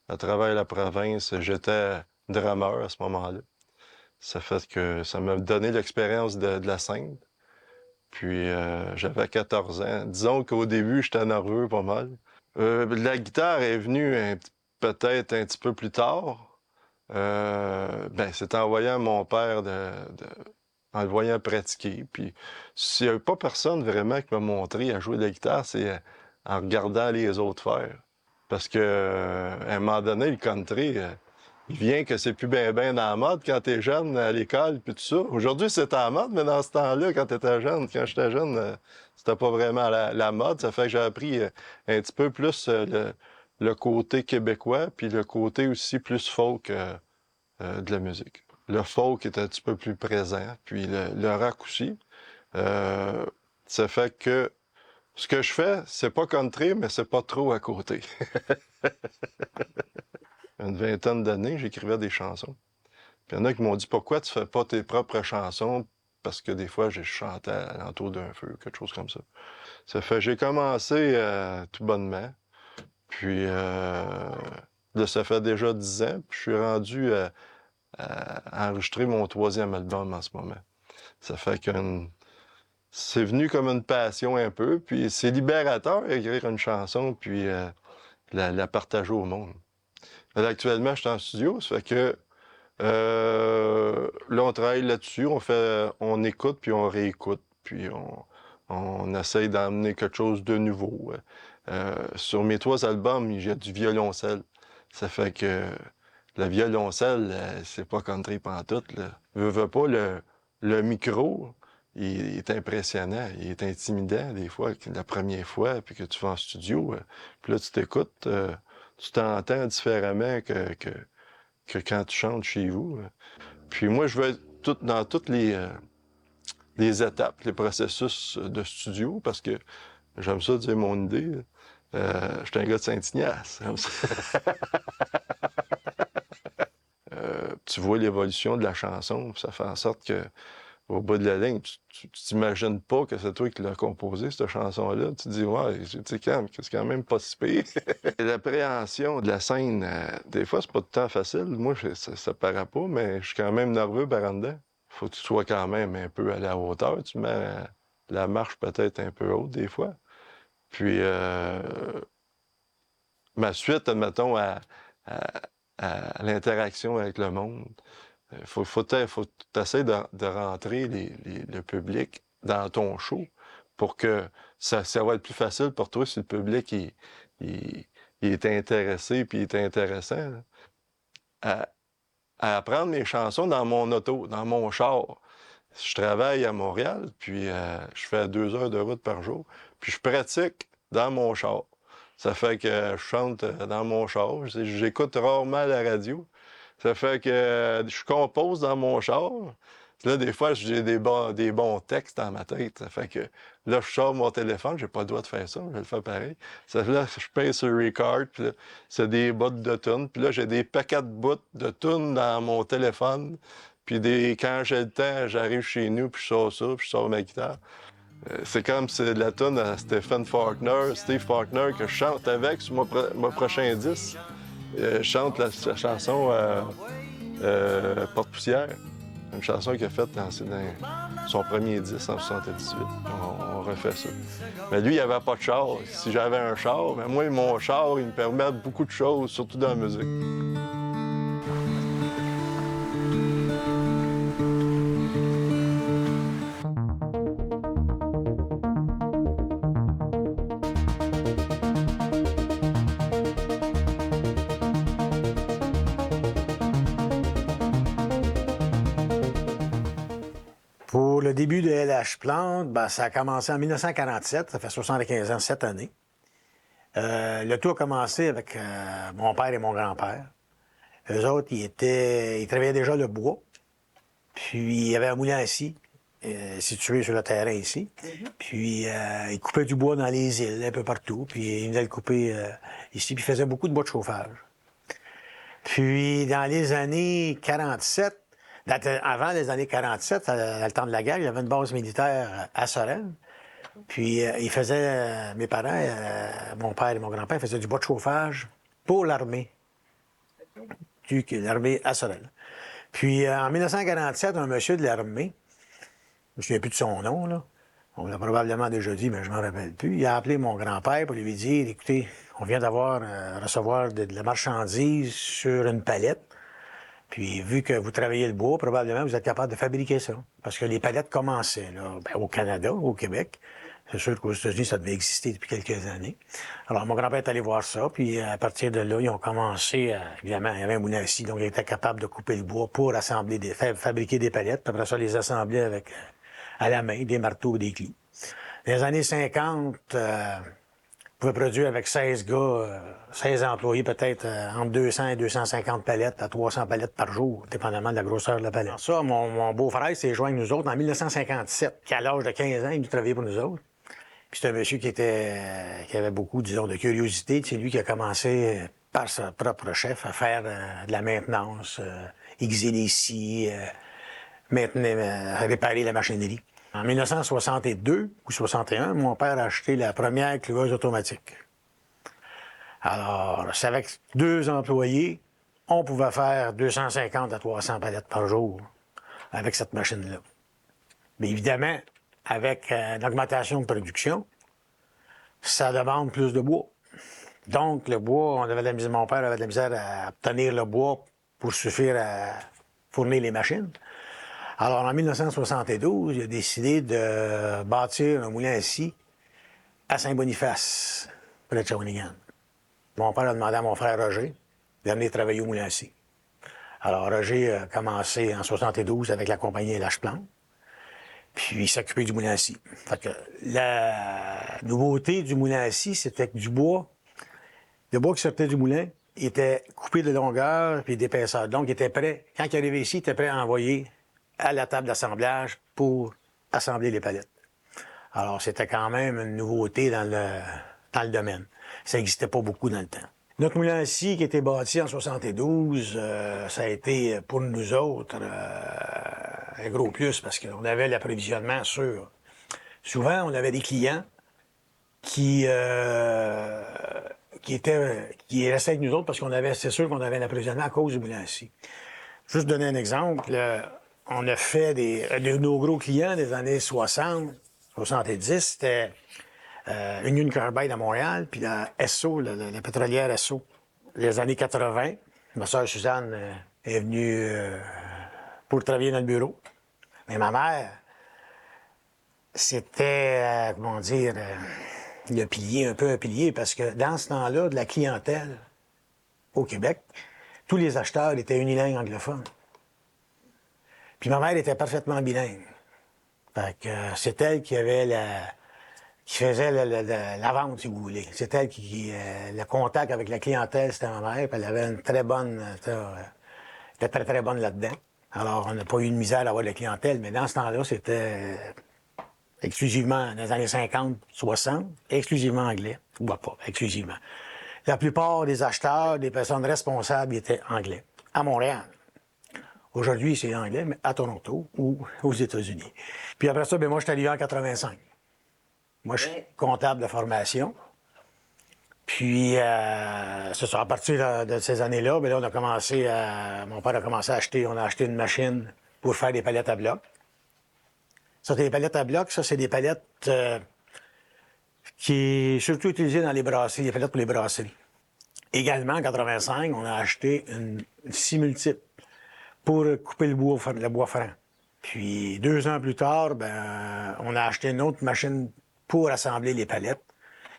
à travers la province. J'étais drameur à ce moment-là. Ça fait que ça m'a donné l'expérience de la scène. Puis j'avais 14 ans. Disons qu'au début, j'étais nerveux pas mal. La guitare est venue peut-être un petit peu plus tard. C'est en voyant mon père, en le voyant pratiquer. Puis s'il n'y avait pas personne vraiment qui m'a montré à jouer de la guitare, c'est en regardant les autres faire. Parce que à un moment donné, le country, il vient que c'est plus bien dans la mode quand t'es jeune à l'école puis tout ça. Aujourd'hui, c'est en mode, mais dans ce temps-là, quand j'étais jeune, c'était pas vraiment la mode. Ça fait que j'ai appris un petit peu plus le côté québécois, puis le côté aussi plus folk de la musique. Le folk est un petit peu plus présent, puis le rock aussi. Ça fait que ce que je fais, c'est pas country, mais c'est pas trop à côté. Une vingtaine d'années, j'écrivais des chansons. Puis il y en a qui m'ont dit « Pourquoi tu fais pas tes propres chansons? » Parce que des fois, je chantais à l'entour d'un feu, quelque chose comme ça. Ça fait j'ai commencé tout bonnement. Puis là, ça fait déjà 10 ans. Puis je suis rendu à enregistrer mon 3e album en ce moment. Ça fait que c'est venu comme une passion un peu. Puis c'est libérateur écrire une chanson puis la partager au monde. Là, actuellement, je suis en studio, ça fait que là, on travaille là-dessus, on écoute, puis on réécoute, puis on essaye d'amener quelque chose de nouveau. Sur mes 3 albums, il y a du violoncelle. Ça fait que le violoncelle, c'est pas country pantoute, là. Veux pas, le micro, il est impressionnant, il est intimidant des fois, la première fois, puis que tu vas en studio, puis là, tu t'écoutes, tu t'entends différemment que quand tu chantes chez vous. Puis moi, je veux être dans toutes les les étapes, les processus de studio, parce que j'aime ça dire mon idée. Je suis un gars de Saint-Ignace. Tu vois l'évolution de la chanson, ça fait en sorte que au bout de la ligne, tu t'imagines pas que c'est toi qui l'as composé, cette chanson-là. Tu te dis, ouais, c'est quand même pas si pire. L'appréhension de la scène, des fois, c'est pas tout le temps facile. Moi, ça paraît pas, mais je suis quand même nerveux par en dedans. Faut que tu sois quand même un peu à la hauteur. Tu mets la marche peut-être un peu haute des fois. Puis, ma suite, admettons, à l'interaction avec le monde, faut t'essayer de rentrer le public dans ton show pour que ça va être plus facile pour toi si le public il est intéressé puis il est intéressant. À apprendre mes chansons dans mon auto, dans mon char. Je travaille à Montréal, puis je fais 2 heures de route par jour, puis je pratique dans mon char. Ça fait que je chante dans mon char. J'écoute rarement la radio. Ça fait que je compose dans mon char. Là, des fois, j'ai des bons textes dans ma tête. Ça fait que là, je sors mon téléphone. J'ai pas le droit de faire ça. Je le fais pareil. Ça fait là, je pince sur record. Puis là, c'est des bouts de tunes. Puis là, j'ai des paquets de bouts de tunes dans mon téléphone. Puis quand j'ai le temps, j'arrive chez nous, puis je sors ça, puis je sors ma guitare. C'est comme c'est de la tune à Steve Faulkner, que je chante avec sur mon prochain disque. Je chante la chanson Porte-poussière, une chanson qu'il a faite dans son premier disque en 78. On refait ça. Mais lui, il n'avait pas de char. Si j'avais un char, mais moi, mon char, il me permet beaucoup de choses, surtout dans la musique. Pour le début de LH Plante, ça a commencé en 1947, ça fait 75 ans cette année. Le tout a commencé avec mon père et mon grand-père. Eux autres, ils travaillaient déjà le bois. Puis, il y avait un moulin à scie, situé sur le terrain ici. Puis, ils coupaient du bois dans les îles, un peu partout. Puis, ils venaient le couper ici. Puis, ils faisaient beaucoup de bois de chauffage. Puis, dans les années 47, avant les années 47, dans le temps de la guerre, il y avait une base militaire à Sorel. Puis, mes parents, mon père et mon grand-père, faisaient du bois de chauffage pour l'armée. L'armée à Sorel. Puis, en 1947, un monsieur de l'armée, je ne me souviens plus de son nom, là. On l'a probablement déjà dit, mais je ne m'en rappelle plus. Il a appelé mon grand-père pour lui dire, écoutez, on vient recevoir de la marchandise sur une palette. Puis, vu que vous travaillez le bois, probablement, vous êtes capable de fabriquer ça. Parce que les palettes commençaient, là, au Canada, au Québec. C'est sûr qu'aux États-Unis, ça devait exister depuis quelques années. Alors, mon grand-père est allé voir ça, puis à partir de là, ils ont commencé, évidemment, il y avait un moulin à scie, donc ils étaient capables de couper le bois pour fabriquer des palettes, puis après ça, les assembler avec, à la main, des marteaux et des clous. Dans les années 50, on pouvait produire avec 16 gars, 16 employés, peut-être entre 200 et 250 palettes à 300 palettes par jour, dépendamment de la grosseur de la palette. Ça, mon beau-frère s'est joint avec nous autres en 1957, qui à l'âge de 15 ans, il nous travaillait pour nous autres. Puis c'est un monsieur qui avait beaucoup, disons, de curiosité. C'est lui qui a commencé par sa propre chef à faire de la maintenance, aiguiser les scies, réparer la machinerie. En 1962 ou 61, mon père a acheté la première cloueuse automatique. Alors, c'est avec 2 employés, on pouvait faire 250 à 300 palettes par jour avec cette machine-là. Mais évidemment, avec une augmentation de production, ça demande plus de bois. Donc, le bois, mon père avait de la misère à obtenir le bois pour suffire à fournir les machines. Alors, en 1972, il a décidé de bâtir un moulin à scie à Saint-Boniface, près de Shawinigan. Mon père a demandé à mon frère Roger de venir travailler au moulin à scie. Alors, Roger a commencé en 72 avec la compagnie LH Plante, puis il s'occupait du moulin à scie. Fait que la nouveauté du moulin à scie, c'était que le bois qui sortait du moulin était coupé de longueur puis d'épaisseur. Donc, il était prêt, quand il arrivait ici, il était prêt à envoyer à la table d'assemblage pour assembler les palettes. Alors, c'était quand même une nouveauté dans le domaine. Ça n'existait pas beaucoup dans le temps. Notre moulin à scie qui a été bâti en 72, ça a été pour nous autres un gros plus parce qu'on avait l'approvisionnement sûr. Souvent, on avait des clients qui restaient avec nous autres parce c'est sûr qu'on avait un approvisionnement à cause du moulin à scie. Juste donner un exemple, on a fait de nos gros clients des années 60, 70, c'était Union Carbide à Montréal, puis la SO, la pétrolière SO. Les années 80, ma soeur Suzanne est venue pour travailler dans le bureau. Mais ma mère, c'était, comment dire, le pilier, un peu un pilier, parce que dans ce temps-là, de la clientèle au Québec, tous les acheteurs étaient unilingues anglophones. Puis ma mère était parfaitement bilingue. Fait que c'est elle qui avait qui faisait la vente, si vous voulez. C'est elle qui le contact avec la clientèle, c'était ma mère, puis elle avait une très bonne, elle était très, très bonne là-dedans. Alors, on n'a pas eu de misère à avoir de la clientèle, mais dans ce temps-là, c'était exclusivement, dans les années 50, 60, exclusivement anglais. Ou pas, exclusivement. La plupart des acheteurs, des personnes responsables étaient anglais. À Montréal. Aujourd'hui, c'est anglais, mais à Toronto ou aux États-Unis. Puis après ça, moi, je suis arrivé en 85. Moi, je suis comptable de formation. Puis, c'est ça, à partir de ces années-là, on a commencé mon père a commencé à acheter, on a acheté une machine pour faire des palettes à bloc. Ça, c'est des palettes à bloc, ça, c'est des palettes qui est surtout utilisées dans les brasseries, des palettes pour les brasseries. Également, en 85, on a acheté une scie multiple pour couper le bois franc. Puis, 2 ans plus tard, on a acheté une autre machine pour assembler les palettes.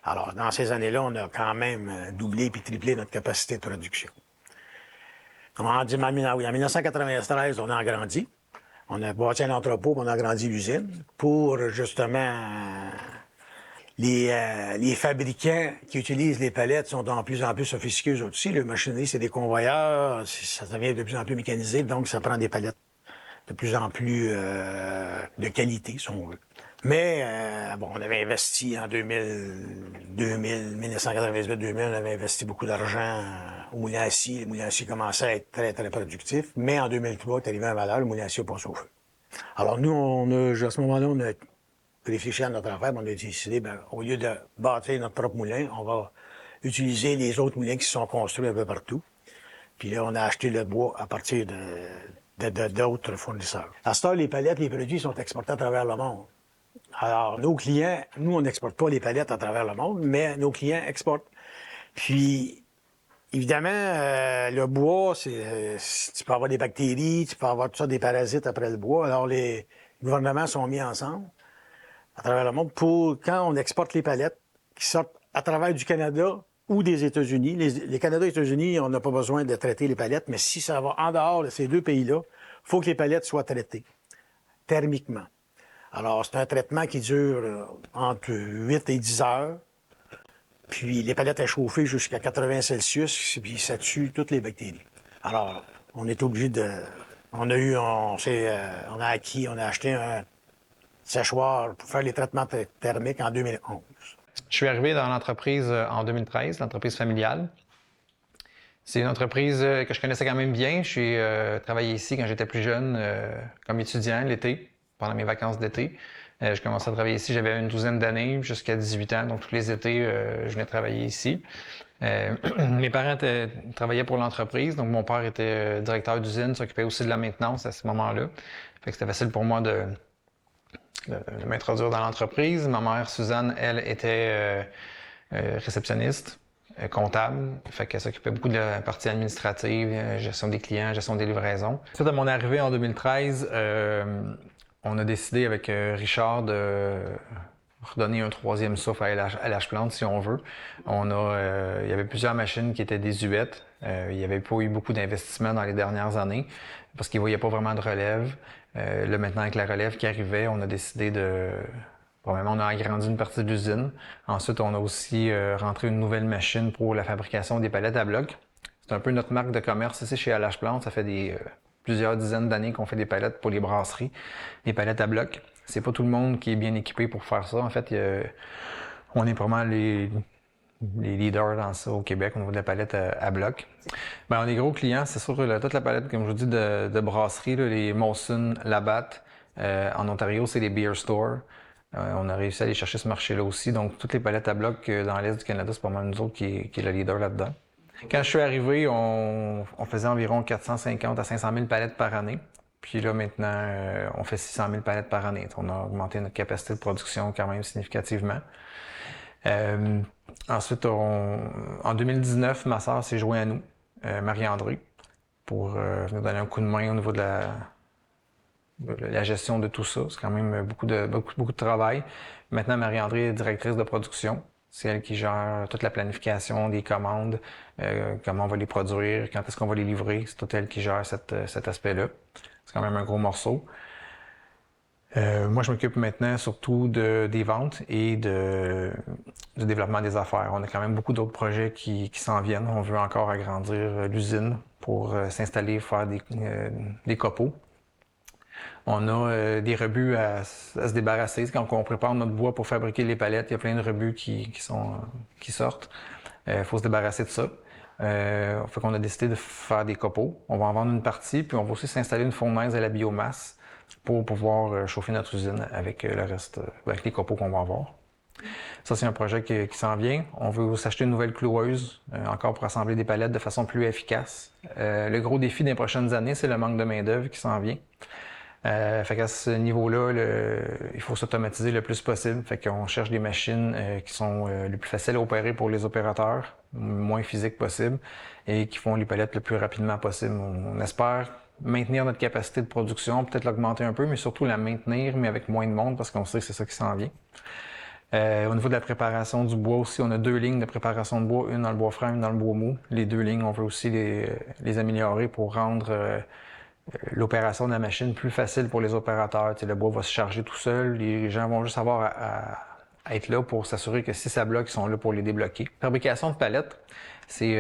Alors, dans ces années-là, on a quand même doublé puis triplé notre capacité de production. En 1993, on a agrandi. On a bâti un entrepôt, puis on a agrandi l'usine pour, justement, les fabricants qui utilisent les palettes sont de plus en plus sophistiqués eux aussi. Le machinerie, c'est des convoyeurs, ça devient de plus en plus mécanisé, donc ça prend des palettes de plus en plus de qualité, si on veut. Mais, on avait investi en 1998-2000, on avait investi beaucoup d'argent au moulin à scie. Le moulin à scie commençait à être très, très productif. Mais en 2003, est arrivé un valeur, le moulin à scie a passé au feu. Alors, nous, à ce moment-là, on a réfléchi à notre affaire, on a décidé, au lieu de bâtir notre propre moulin, on va utiliser les autres moulins qui se sont construits un peu partout. Puis là, on a acheté le bois à partir d'autres fournisseurs. À ce temps, les palettes, les produits sont exportés à travers le monde. Alors, nos clients, nous, on n'exporte pas les palettes à travers le monde, mais nos clients exportent. Puis, évidemment, le bois, tu peux avoir des bactéries, tu peux avoir tout ça, des parasites après le bois. Alors, les gouvernements sont mis ensemble à travers le monde pour, quand on exporte les palettes, qui sortent à travers du Canada ou des États-Unis. Les Canada et les États-Unis, on n'a pas besoin de traiter les palettes, mais si ça va en dehors de ces deux pays-là, il faut que les palettes soient traitées thermiquement. Alors, c'est un traitement qui dure entre 8 et 10 heures. Puis, les palettes à chauffer jusqu'à 80 Celsius, puis ça tue toutes les bactéries. Alors, on est obligé de... On a acheté un séchoir pour faire les traitements thermiques en 2011. Je suis arrivé dans l'entreprise en 2013, l'entreprise familiale. C'est une entreprise que je connaissais quand même bien. J'ai travaillé ici quand j'étais plus jeune, comme étudiant l'été, pendant mes vacances d'été. Je commençais à travailler ici, j'avais une douzaine d'années, jusqu'à 18 ans. Donc, tous les étés, je venais travailler ici. Mes parents travaillaient pour l'entreprise. Donc, mon père était directeur d'usine, s'occupait aussi de la maintenance à ce moment-là. Fait que c'était facile pour moi de m'introduire dans l'entreprise. Ma mère, Suzanne, elle, était réceptionniste, comptable. Fait qu'elle s'occupait beaucoup de la partie administrative, gestion des clients, gestion des livraisons. Suite à mon arrivée en 2013, on a décidé avec Richard de redonner un troisième souffle à LH Plante, si on veut. Il y avait plusieurs machines qui étaient désuètes. Il n'y avait pas eu beaucoup d'investissement dans les dernières années parce qu'ils ne voyaient pas vraiment de relève. Là, maintenant, avec la relève qui arrivait, on a décidé Premièrement, on a agrandi une partie de l'usine. Ensuite, on a aussi rentré une nouvelle machine pour la fabrication des palettes à bloc. C'est un peu notre marque de commerce ici chez LH Plante. Ça fait plusieurs dizaines d'années qu'on fait des palettes pour les brasseries, des palettes à bloc. C'est pas tout le monde qui est bien équipé pour faire ça. En fait, on est vraiment les leaders dans ça au Québec au niveau de la palette à bloc. Ben, on est gros clients, c'est sûr que toute la palette, comme je vous dis, de brasserie, là, les Molson, Labatt, en Ontario, c'est les Beer Store. On a réussi à aller chercher ce marché-là aussi. Donc, toutes les palettes à bloc dans l'Est du Canada, c'est pas mal nous autres qui est le leader là-dedans. Quand je suis arrivé, on faisait environ 450 à 500 000 palettes par année. Puis là, maintenant, on fait 600 000 palettes par année. On a augmenté notre capacité de production quand même significativement. Ensuite, en 2019, ma sœur s'est jointe à nous, Marie-André, pour nous donner un coup de main au niveau de la gestion de tout ça. C'est quand même beaucoup de travail. Maintenant, Marie-André est directrice de production. C'est elle qui gère toute la planification des commandes, comment on va les produire, quand est-ce qu'on va les livrer. C'est tout elle qui gère cet aspect-là. C'est quand même un gros morceau. Moi, je m'occupe maintenant surtout des ventes et du développement des affaires. On a quand même beaucoup d'autres projets qui s'en viennent. On veut encore agrandir l'usine pour s'installer, faire des copeaux. On a des rebuts à se débarrasser. Quand on prépare notre bois pour fabriquer les palettes, il y a plein de rebuts qui sortent. Il faut se débarrasser de ça. Fait qu'on a décidé de faire des copeaux. On va en vendre une partie, puis on va aussi s'installer une fournaise à la biomasse pour pouvoir chauffer notre usine avec le reste, avec les copeaux qu'on va avoir. Ça, c'est un projet qui s'en vient. On veut s'acheter une nouvelle cloueuse, encore pour assembler des palettes de façon plus efficace. Le gros défi des prochaines années, c'est le manque de main-d'œuvre qui s'en vient. Fait qu'à ce niveau-là, il faut s'automatiser le plus possible. Fait qu'on cherche des machines qui sont les plus faciles à opérer pour les opérateurs, le moins physiques possible, et qui font les palettes le plus rapidement possible. On espère maintenir notre capacité de production, peut-être l'augmenter un peu, mais surtout la maintenir, mais avec moins de monde, parce qu'on sait que c'est ça qui s'en vient. Au niveau de la préparation du bois aussi, on a 2 lignes de préparation de bois, une dans le bois franc, une dans le bois mou. Les 2 lignes, on veut aussi les améliorer pour rendre l'opération de la machine plus facile pour les opérateurs. Le bois va se charger tout seul. Les gens vont juste avoir à être là pour s'assurer que si ça bloque, ils sont là pour les débloquer. Fabrication de palettes, c'est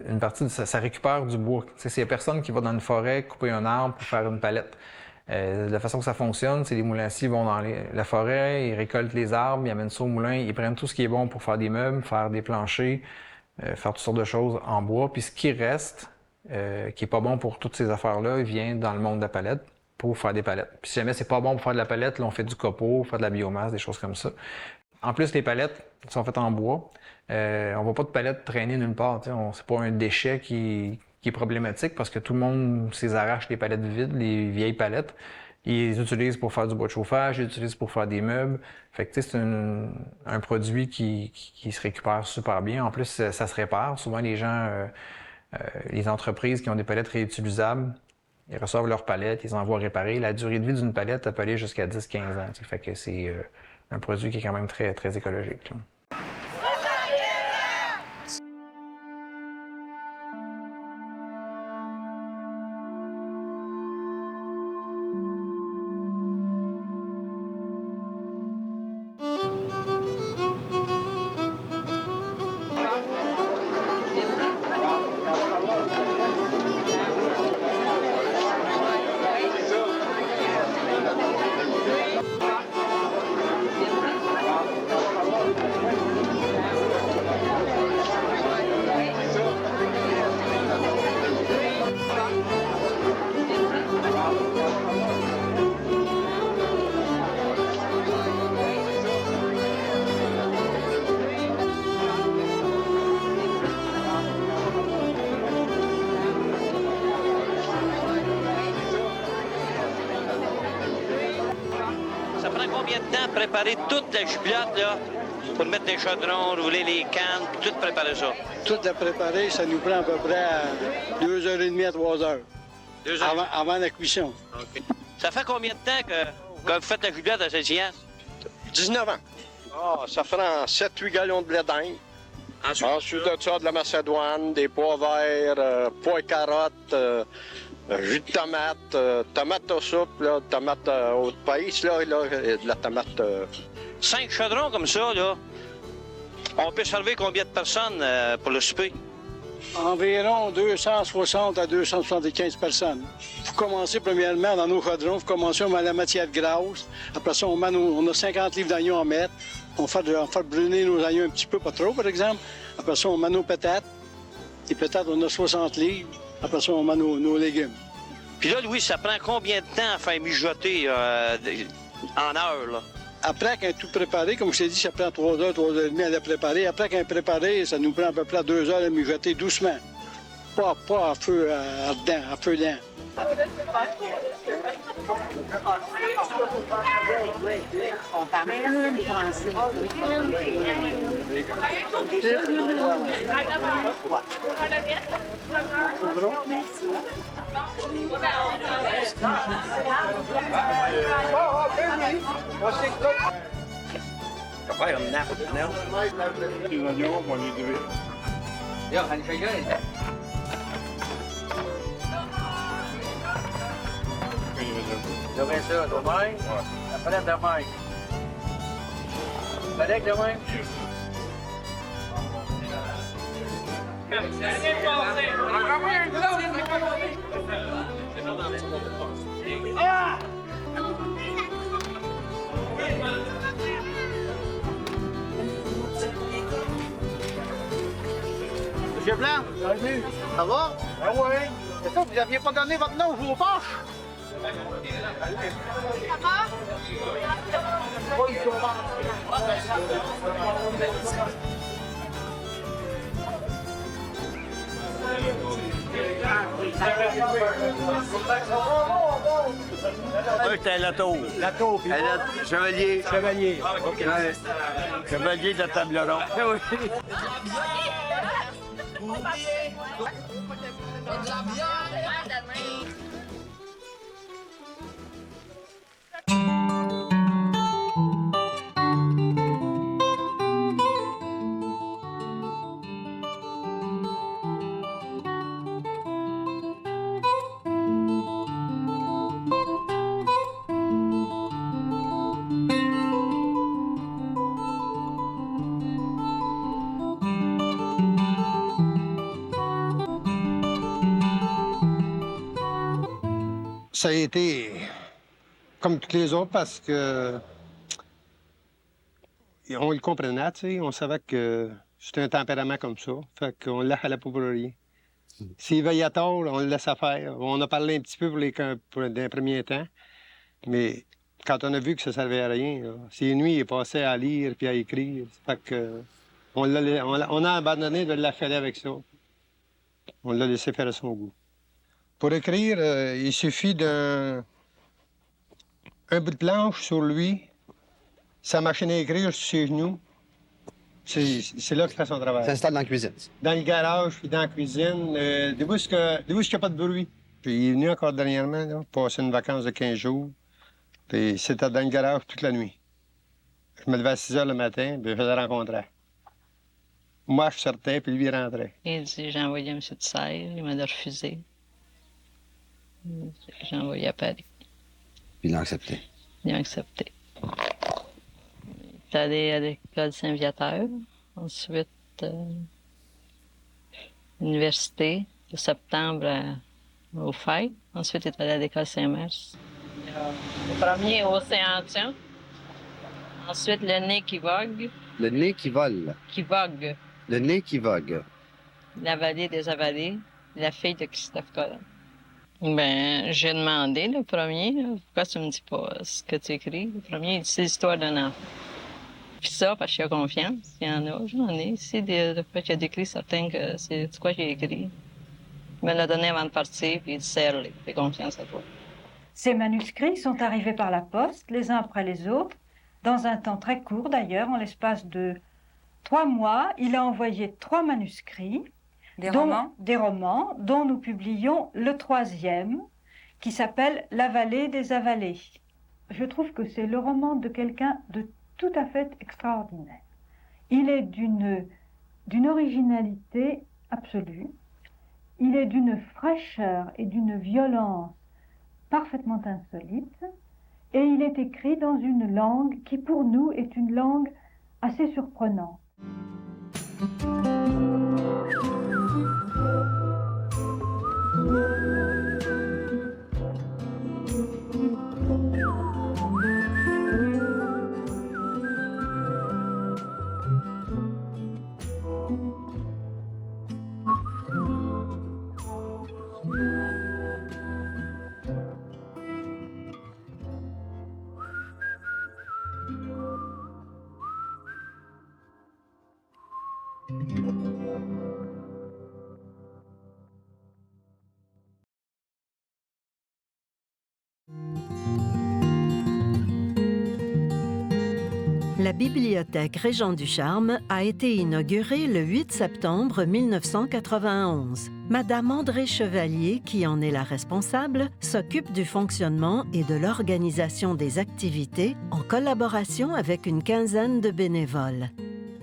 une partie de ça récupère du bois. C'est la personne qui va dans une forêt couper un arbre pour faire une palette. De la façon que ça fonctionne, c'est les moulanciers vont dans la forêt, ils récoltent les arbres, ils amènent ça au moulin, ils prennent tout ce qui est bon pour faire des meubles, faire des planchers, faire toutes sortes de choses en bois. Puis ce qui reste, qui est pas bon pour toutes ces affaires-là, il vient dans le monde de la palette pour faire des palettes. Puis si jamais c'est pas bon pour faire de la palette, là, on fait du copeau, faire de la biomasse, des choses comme ça. En plus, les palettes sont faites en bois. On voit pas de palettes traîner nulle part. C'est pas un déchet qui est problématique parce que tout le monde arrache les palettes vides, les vieilles palettes. Ils les utilisent pour faire du bois de chauffage, ils les utilisent pour faire des meubles. Fait que c'est un produit qui se récupère super bien. En plus, ça se répare. Souvent, les gens, les entreprises qui ont des palettes réutilisables, ils reçoivent leurs palettes, ils envoient réparer. La durée de vie d'une palette peut aller jusqu'à 10-15 ans. Fait que c'est un produit qui est quand même très, très écologique. Là. Préparer toute la jubilote, là, pour mettre les chaudrons, rouler les cannes, tout préparer ça. Tout à préparer, ça nous prend à peu près 2h30 à 3h. 2 heures? Avant la cuisson. Okay. Ça fait combien de temps que vous faites la jubilote à Saint-Ignace? 19 ans. Ah, ça prend 7-8 gallons de blé d'Inde. Ensuite de ça, de la macédoine, des pois verts, pois et carottes, jus de tomate, tomate aux soupes, là, tomate au pays, là, de la tomate. 5 chaudrons comme ça, là. On peut servir combien de personnes pour le souper? Environ 260 à 275 personnes. commencez premièrement dans nos chaudrons, vous commencez, on met la matière grasse. Après ça, on a 50 livres d'oignons à mettre. On fait brûler nos oignons un petit peu, pas trop, par exemple. Après ça, on met nos patates. Les patates, on a 60 livres. Après ça, on met nos légumes. Puis là, Louis, ça prend combien de temps à faire mijoter en heure, là? Après qu'un tout préparé, comme je t'ai dit, ça prend 3 heures, 3 heures et demie à le préparer. Après qu'un préparé, ça nous prend à peu près 2 heures à mijoter doucement. Pas à feu ardent, à feu lent. Demain ça, demain. Après demain. Correct demain? Ah! Monsieur Blanc? Ça va? Ah oui. C'est ça, vous n'aviez pas donné votre nom aux poches? C'était Lato. Lato, puis Chevalier. Chevalier. OK. Ouais. Chevalier de la table ronde. Ça a été comme toutes les autres parce que on le comprenait, tu sais, on savait que c'était un tempérament comme ça, fait qu'on le laissait pour rien. S'il veillait tard, on le laissait faire. On a parlé un petit peu pour les premiers temps, mais quand on a vu que ça servait à rien, là, ces nuits, il passait à lire puis à écrire, fait que on a abandonné de l'affaler avec ça. On l'a laissé faire à son goût. Pour écrire, il suffit d'un bout de planche sur lui, sa machine à écrire sur ses genoux. C'est là qu'il fait son travail. Ça s'installe dans la cuisine. Dans le garage, puis dans la cuisine, d'où est-ce qu'il n'y a pas de bruit. Puis il est venu encore dernièrement, là, passer une vacance de 15 jours. Puis c'était dans le garage toute la nuit. Je me levais à 6 heures le matin, puis je le rencontrais. Moi, je sortais, puis lui, il rentrait. Il dit, j'ai envoyé M. Tissère, il m'a refusé. J'ai envoyé à Paris. Puis il l'a accepté. Il a accepté. Il est allé à l'école Saint-Viateur. Ensuite, université, de septembre aux fêtes. Ensuite, il est allé à l'école Saint-Mars. Le premier, Océantion. Ensuite, le nez qui vogue. Le nez qui vole. Qui vogue. Le nez qui vogue. La vallée des avalées. La fille de Christophe Colomb. Ben, j'ai demandé le premier, là, pourquoi tu me dis pas ce que tu écris? Le premier, c'est l'histoire d'un enfant. Puis ça, parce qu'il y a confiance, il y en a, j'en ai ici, de fois qu'il a décrit certains que c'est quoi j'ai écrit. Il me l'a donné avant de partir, puis il dit serre-les, fais confiance à toi. Ces manuscrits sont arrivés par la poste, les uns après les autres, dans un temps très court d'ailleurs, en l'espace de 3 mois. Il a envoyé 3 manuscrits. Des romans dont nous publions le 3e, qui s'appelle La vallée des avalées. Je trouve que c'est le roman de quelqu'un de tout à fait extraordinaire. Il est d'une originalité absolue, il est d'une fraîcheur et d'une violence parfaitement insolites, et il est écrit dans une langue qui pour nous est une langue assez surprenante. La bibliothèque Régent-Ducharme a été inaugurée le 8 septembre 1991. Madame André Chevalier, qui en est la responsable, s'occupe du fonctionnement et de l'organisation des activités en collaboration avec une quinzaine de bénévoles.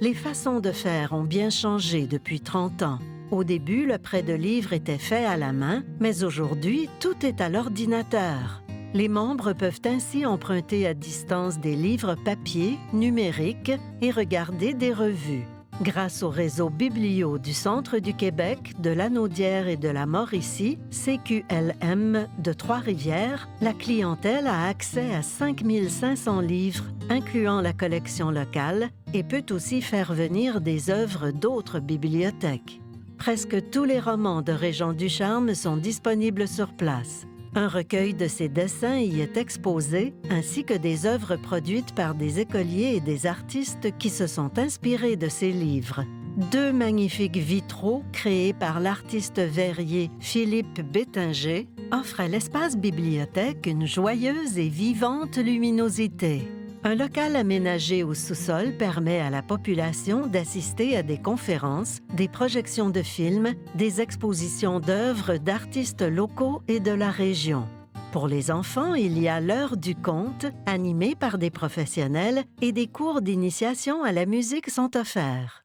Les façons de faire ont bien changé depuis 30 ans. Au début, le prêt de livres était fait à la main, mais aujourd'hui, tout est à l'ordinateur. Les membres peuvent ainsi emprunter à distance des livres papier, numériques et regarder des revues. Grâce au réseau Biblio du Centre du Québec, de Lanaudière et de la Mauricie, CQLM de Trois-Rivières, la clientèle a accès à 5500 livres, incluant la collection locale, et peut aussi faire venir des œuvres d'autres bibliothèques. Presque tous les romans de Régent-Ducharme sont disponibles sur place. Un recueil de ses dessins y est exposé, ainsi que des œuvres produites par des écoliers et des artistes qui se sont inspirés de ses livres. 2 magnifiques vitraux créés par l'artiste verrier Philippe Bétinger offrent à l'espace bibliothèque une joyeuse et vivante luminosité. Un local aménagé au sous-sol permet à la population d'assister à des conférences, des projections de films, des expositions d'œuvres d'artistes locaux et de la région. Pour les enfants, il y a l'heure du conte, animée par des professionnels, et des cours d'initiation à la musique sont offerts.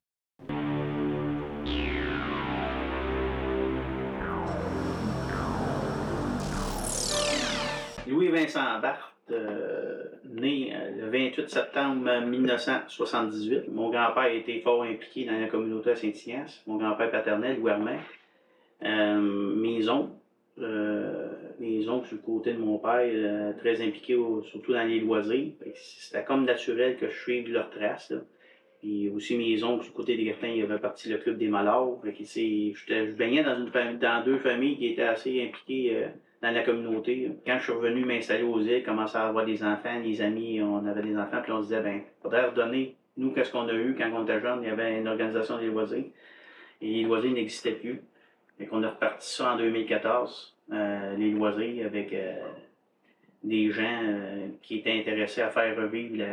Louis-Vincent Barthes, né le 28 septembre 1978. Mon grand-père a été fort impliqué dans la communauté à Saint-Ignace. Mon grand-père paternel, Louis Armand. Mes oncles du côté de mon père, très impliqués surtout dans les loisirs. C'était comme naturel que je suive leurs traces. Là. Puis aussi mes oncles du côté des Gartins, il y avait parti le club des Malheurs. Je baignais dans 2 familles qui étaient assez impliquées dans la communauté. Quand je suis revenu m'installer aux îles, commençais à avoir des enfants, des amis, on avait des enfants, puis on se disait, ben, faudrait redonner, nous, qu'est-ce qu'on a eu quand on était jeunes, il y avait une organisation des loisirs, et les loisirs n'existaient plus. Fait qu'on a reparti ça en 2014, les loisirs, avec des gens qui étaient intéressés à faire revivre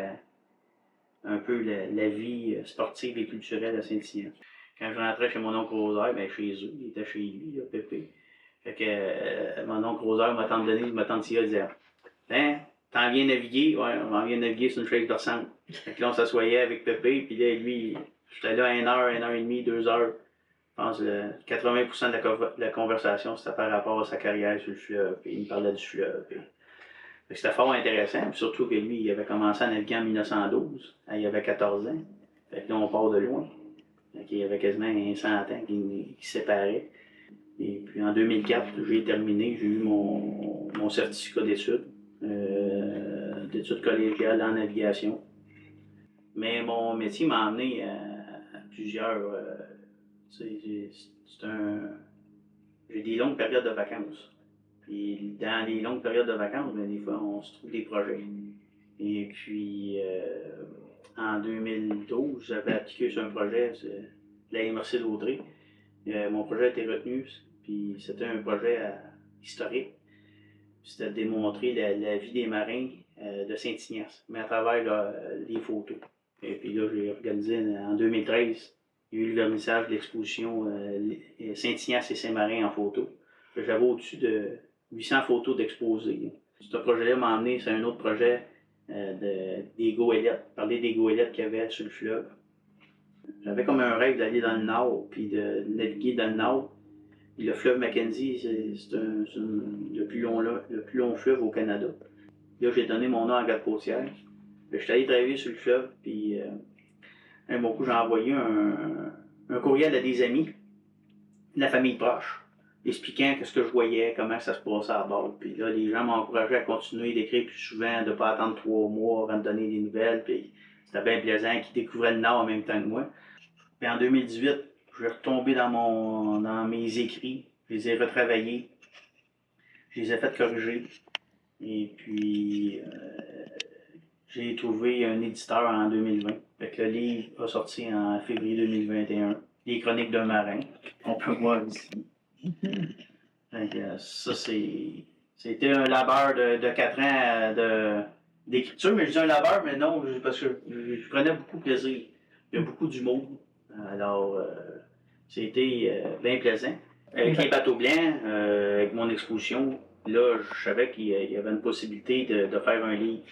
un peu la vie sportive et culturelle à Saint-Ignace. Quand je rentrais chez mon oncle Rosaire, ben, chez eux, il était chez lui, Pépé. Fait que mon oncle Rosaire, ma tante Denise, ma tante Tia disait, hein, t'en viens naviguer? Ouais, on en vient naviguer sur une chaise de sang. Fait que là, on s'assoyait avec Pépé, puis là, lui, j'étais là 1 heure, 1 heure et demie, 2 heures. Je pense 80% de la conversation, c'était par rapport à sa carrière sur le fleuve, puis il me parlait du fleuve. C'était fort intéressant, puis surtout que lui, il avait commencé à naviguer en 1912, il avait 14 ans. Fait que là, on part de loin. Fait qu'il y avait quasiment 100 ans qui séparaient. Et puis en 2004, j'ai terminé, j'ai eu mon certificat d'études collégiales en navigation. Mais mon métier m'a amené à plusieurs... j'ai des longues périodes de vacances. Puis dans les longues périodes de vacances, bien, des fois, on se trouve des projets. Et puis en 2012, j'avais appliqué sur un projet de la MRC d'Audrey. Mon projet a été retenu, puis c'était un projet historique. C'était de démontrer la vie des marins de Saint-Ignace, mais à travers les photos. Et puis là, j'ai organisé en 2013, il y a eu le vernissage de l'exposition Saint-Ignace et Saint-Marin en photo. J'avais au-dessus de 800 photos d'exposés. Ce projet-là m'a emmené, c'est un autre projet des goélettes, parler des goélettes qu'il y avait sur le fleuve. J'avais comme un rêve d'aller dans le nord, puis de naviguer dans le nord. Puis le fleuve Mackenzie, c'est le plus long fleuve au Canada. Là, j'ai donné mon nom à Garde-Côtière. Je suis allé travailler sur le fleuve, puis un bon coup, j'ai envoyé un courriel à des amis, de la famille proche, expliquant ce que je voyais, comment ça se passait à bord. Puis là, les gens m'ont encouragé à continuer d'écrire plus souvent, de ne pas attendre 3 mois avant de donner des nouvelles. Puis c'était bien plaisant qu'ils découvraient le Nord en même temps que moi. Puis en 2018, je suis retombé dans mes écrits, je les ai retravaillés, je les ai fait corriger. Et puis, j'ai trouvé un éditeur en 2020. Fait que le livre a sorti en février 2021. les chroniques d'un marin, on peut voir ici. Ça, c'était un labeur de 4 ans d'écriture, mais je dis un labeur, mais non, parce que je prenais beaucoup de plaisir. Il y a beaucoup d'humour. Alors, c'était bien plaisant. Avec les bateaux blancs, avec mon exposition, là, je savais qu'il y avait une possibilité de faire un livre.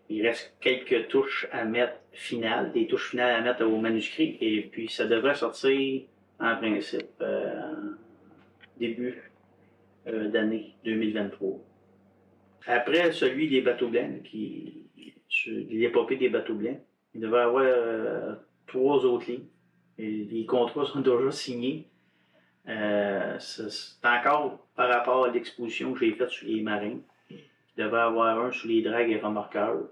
Il reste quelques touches à mettre finales, des touches finales à mettre au manuscrit, et puis ça devrait sortir en principe début d'année 2023. Après celui des bateaux blancs, l'épopée des bateaux blancs, il devrait y avoir 3 autres livres. Et les contrats sont déjà signés. C'est encore par rapport à l'exposition que j'ai faite sur les marins. Il devrait y avoir un sur les dragues et remorqueurs,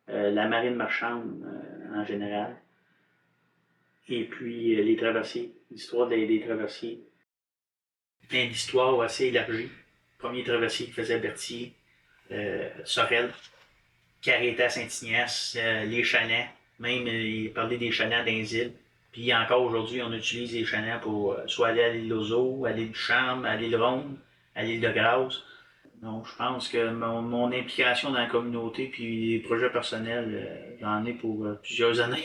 la marine marchande en général, et puis les traversiers, l'histoire des traversiers. Plein d'histoires assez élargies. Le premier traversier qui faisait Berthier, Sorel, Carreta, Saint-Ignace, les Chanans, même il parlait des Chanans dans les îles. Puis encore aujourd'hui, on utilise les Chanans pour soit aller à l'île d'Ozo, à l'île du Charme, à l'île Ronde, à l'île de Grâce. Donc je pense que mon implication dans la communauté puis les projets personnels, j'en ai pour plusieurs années.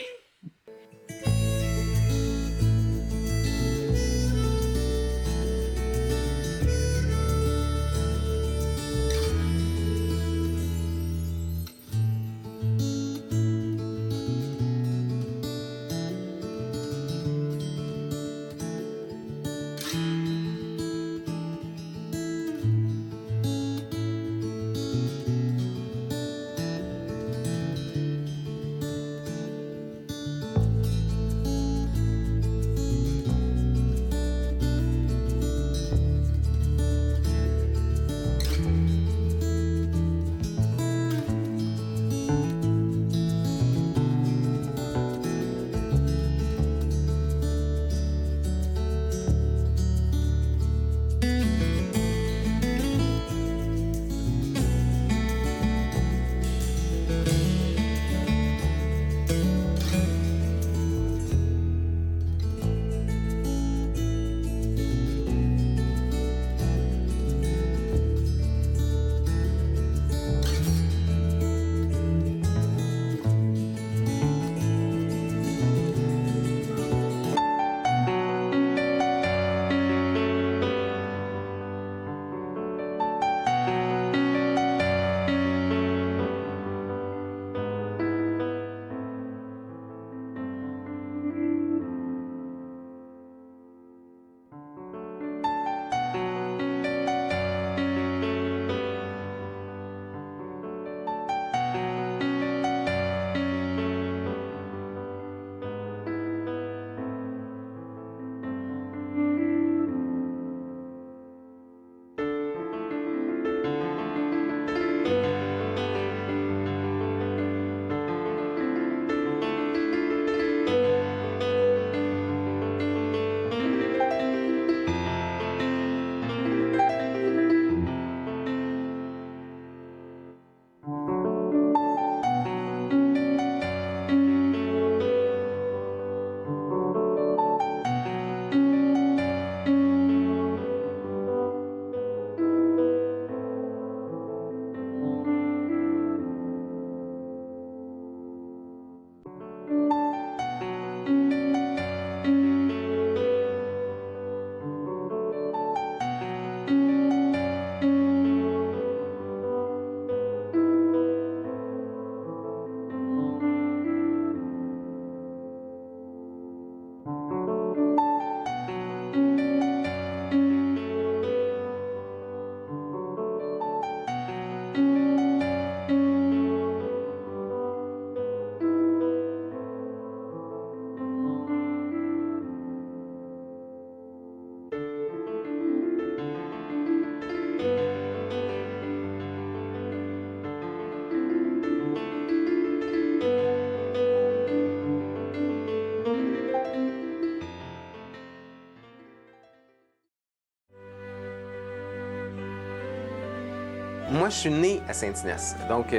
Moi, je suis né à Saint-Ignace. Donc,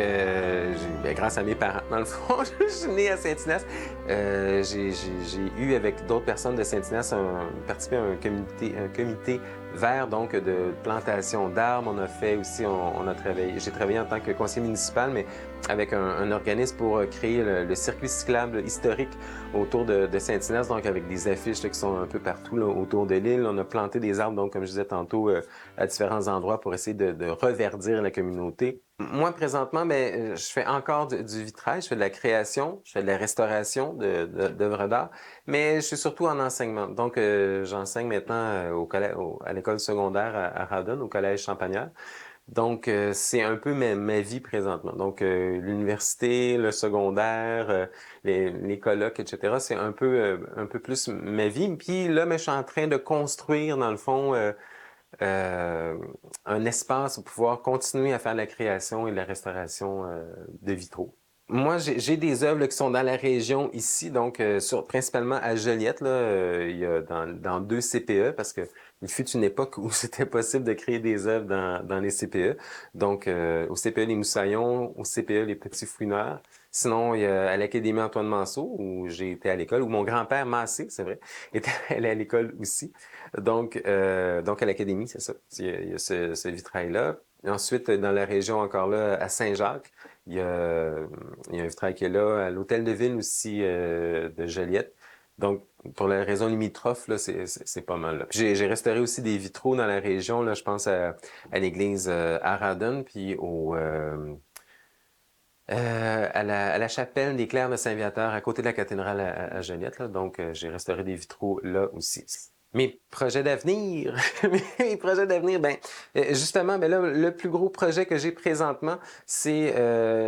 grâce à mes parents, dans le fond, je suis né à Saint-Ignace. J'ai eu, avec d'autres personnes de Saint-Ignace, participé à un comité vert, donc, de plantation d'arbres. On a fait aussi, j'ai travaillé en tant que conseiller municipal, mais avec un organisme pour créer le circuit cyclable historique autour de Saint-Ignace, donc avec des affiches là, qui sont un peu partout là, autour de l'île. On a planté des arbres, donc, comme je disais tantôt, à différents endroits pour essayer de reverdir la communauté. Moi, présentement, je fais encore du vitrail, je fais de la création, je fais de la restauration d'œuvres d'art, mais je suis surtout en enseignement. Donc, j'enseigne maintenant à l'école secondaire à Rawdon, au collège Champagnat. Donc, c'est un peu ma vie présentement. Donc, l'université, le secondaire, les colloques, etc., c'est un peu plus ma vie. Puis là, je suis en train de construire, dans le fond, un espace pour pouvoir continuer à faire de la création et de la restauration de vitraux. Moi, j'ai des œuvres là, qui sont dans la région ici, donc principalement à Joliette, là, il y a dans 2 CPE, parce que il fut une époque où c'était possible de créer des œuvres dans les CPE. Donc, au CPE Les Moussaillons, au CPE Les Petits Fouineurs. Sinon, il y a à l'Académie Antoine Manceau, où j'ai été à l'école, où mon grand-père Massé, c'est vrai, était allé à l'école aussi. Donc à l'Académie, c'est ça. Il y a ce vitrail-là. Ensuite, dans la région encore là, à Saint-Jacques, il y a un vitrail qui est là, à l'Hôtel de Ville aussi de Joliette. Donc, pour la raison limitrophe, là, c'est pas mal. J'ai restauré aussi des vitraux dans la région, là, je pense à l'église à Rawdon, puis à la chapelle des Clercs de Saint-Viateur, à côté de la cathédrale à Joliette. Là. Donc, j'ai restauré des vitraux là aussi. Mes projets d'avenir, justement, là, le plus gros projet que j'ai présentement, c'est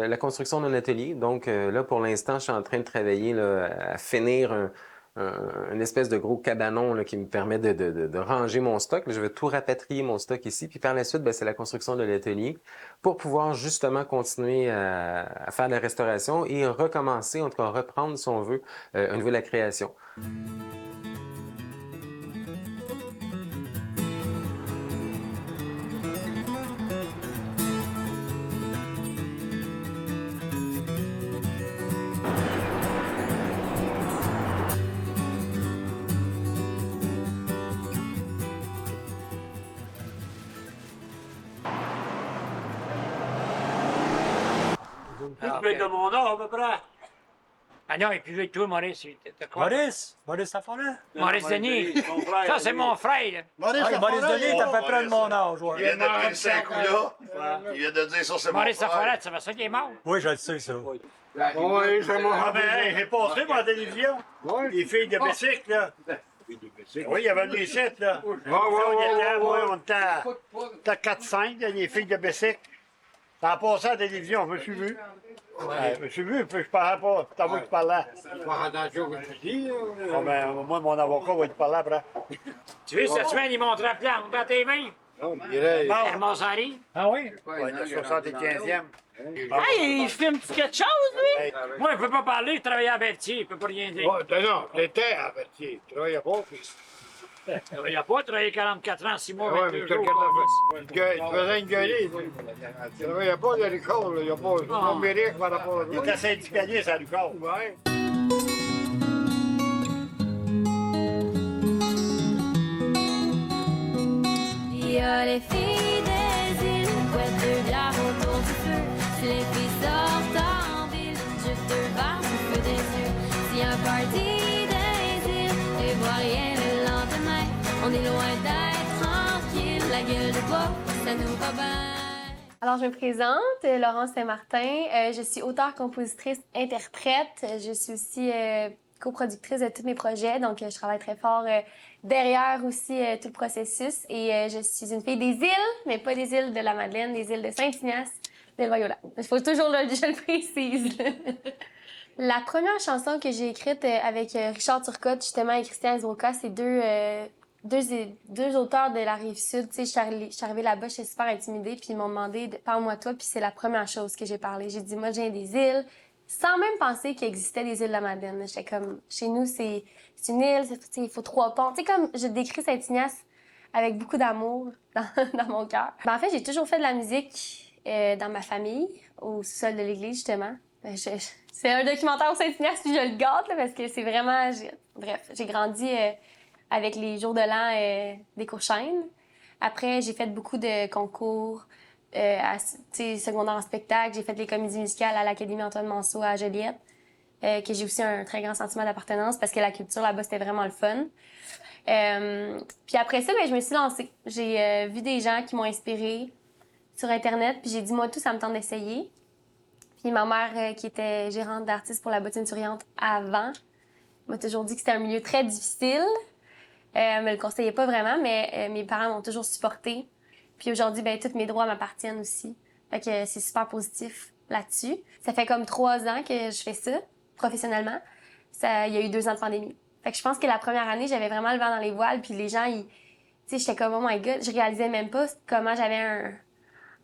la construction d'un atelier. Donc, là, pour l'instant, je suis en train de travailler là, à finir une espèce de gros cabanon là, qui me permet de ranger mon stock. Je vais tout rapatrier mon stock ici. Puis par la suite, c'est la construction de l'atelier pour pouvoir justement continuer à faire de la restauration et recommencer, en tout cas reprendre, si on veut, au niveau de la création. Tu es de mon âge, à peu près. Ah non, et puis avec toi, Maurice, t'as quoi? Maurice Saffonet? Maurice Denis. Ça, c'est mon frère. Maurice Denis, t'as à peu près de mon âge, ouais. Il vient de prendre ce coup-là. Il vient de dire ça, c'est mon frère. Maurice Saffonet, c'est ça qui est mort? Oui, je le sais, ça. Oui, c'est mon frère. J'ai passé par la télévision. Les filles de Bessic, là. Oui, il y avait des sites, là. On était à 4-5, les filles de Bessic. Ça a passé à la télévision, je me suis vu. Je me suis vu, puis je parlais pas. C'est à moi qui parlais. Faire attention que tu dis. Moi, mon avocat va te parler après. Tu vois, cette semaine, il montrait la plante dans tes mains. Non, il dirait. Hermos Henry. Ah oui? Ouais, le 75e. Hey, il filme quelque chose, lui? Moi, il ne peut pas parler, je travaillais à Berthier, il ne peut pas rien dire. Non, t'étais à Berthier, tu travaillais pas, puis... Il n'a pas travaillé 44 ans, 6 mois, 22 jours. Tu faisais une gueulée. Tu travaillais pas de l'école, il n'y a pas de mérite par rapport à ça. Il était syndicaliste à l'école. Ouais. Il y a les filles des îles, boîte de bière autour du feu. Si les filles sortent en ville, juste deux verres du feu des yeux. S'il y a un party des îles, et voit rien le lendemain. On est loin d'être tranquille, la gueule de bois, ça nous va bien. Alors, je me présente, Laurence Saint-Martin. Je suis auteure, compositrice, interprète. Je suis aussi coproductrice de tous mes projets, donc je travaille très fort derrière aussi tout le processus. Et je suis une fille des îles, mais pas des îles de la Madeleine, des îles de Saint-Ignace, de Loyola. Il faut toujours je le précise. La première chanson que j'ai écrite avec Richard Turcotte, justement, et Christian Ezroka, c'est deux auteurs de la Rive-Sud. Tu sais, je suis arrivée là-bas, j'étais super intimidée, puis ils m'ont demandé « Parle-moi toi », puis c'est la première chose que j'ai parlé. J'ai dit « Moi, je viens des îles », sans même penser qu'il existait des îles de la Madeleine. J'étais comme, chez nous, c'est une île, il faut 3 ponts. Tu sais, comme je décris Saint-Ignace avec beaucoup d'amour dans mon cœur. En fait, j'ai toujours fait de la musique dans ma famille, au sous-sol de l'église, justement. C'est un documentaire au Saint-Ignace, puis je le gâte, là, parce que c'est vraiment... Bref, j'ai grandi avec les jours de l'an des Courchênes. Après, j'ai fait beaucoup de concours secondaire en spectacle. J'ai fait les comédies musicales à l'Académie Antoine Manceau à Joliette, que j'ai aussi un très grand sentiment d'appartenance parce que la culture là-bas, c'était vraiment le fun. Puis après ça, je me suis lancée. J'ai vu des gens qui m'ont inspirée sur Internet, puis j'ai dit, moi, tout, ça me tente d'essayer. Puis ma mère, qui était gérante d'artistes pour la Bottine Souriante avant, m'a toujours dit que c'était un milieu très difficile. Elle me le conseillait pas vraiment, mais mes parents m'ont toujours supportée. Puis aujourd'hui, tous mes droits m'appartiennent aussi. Fait que c'est super positif là-dessus. Ça fait comme 3 ans que je fais ça, professionnellement. Il y a eu 2 ans de pandémie. Fait que je pense que la première année, j'avais vraiment le vent dans les voiles, puis les gens, j'étais comme, oh my God, je réalisais même pas comment j'avais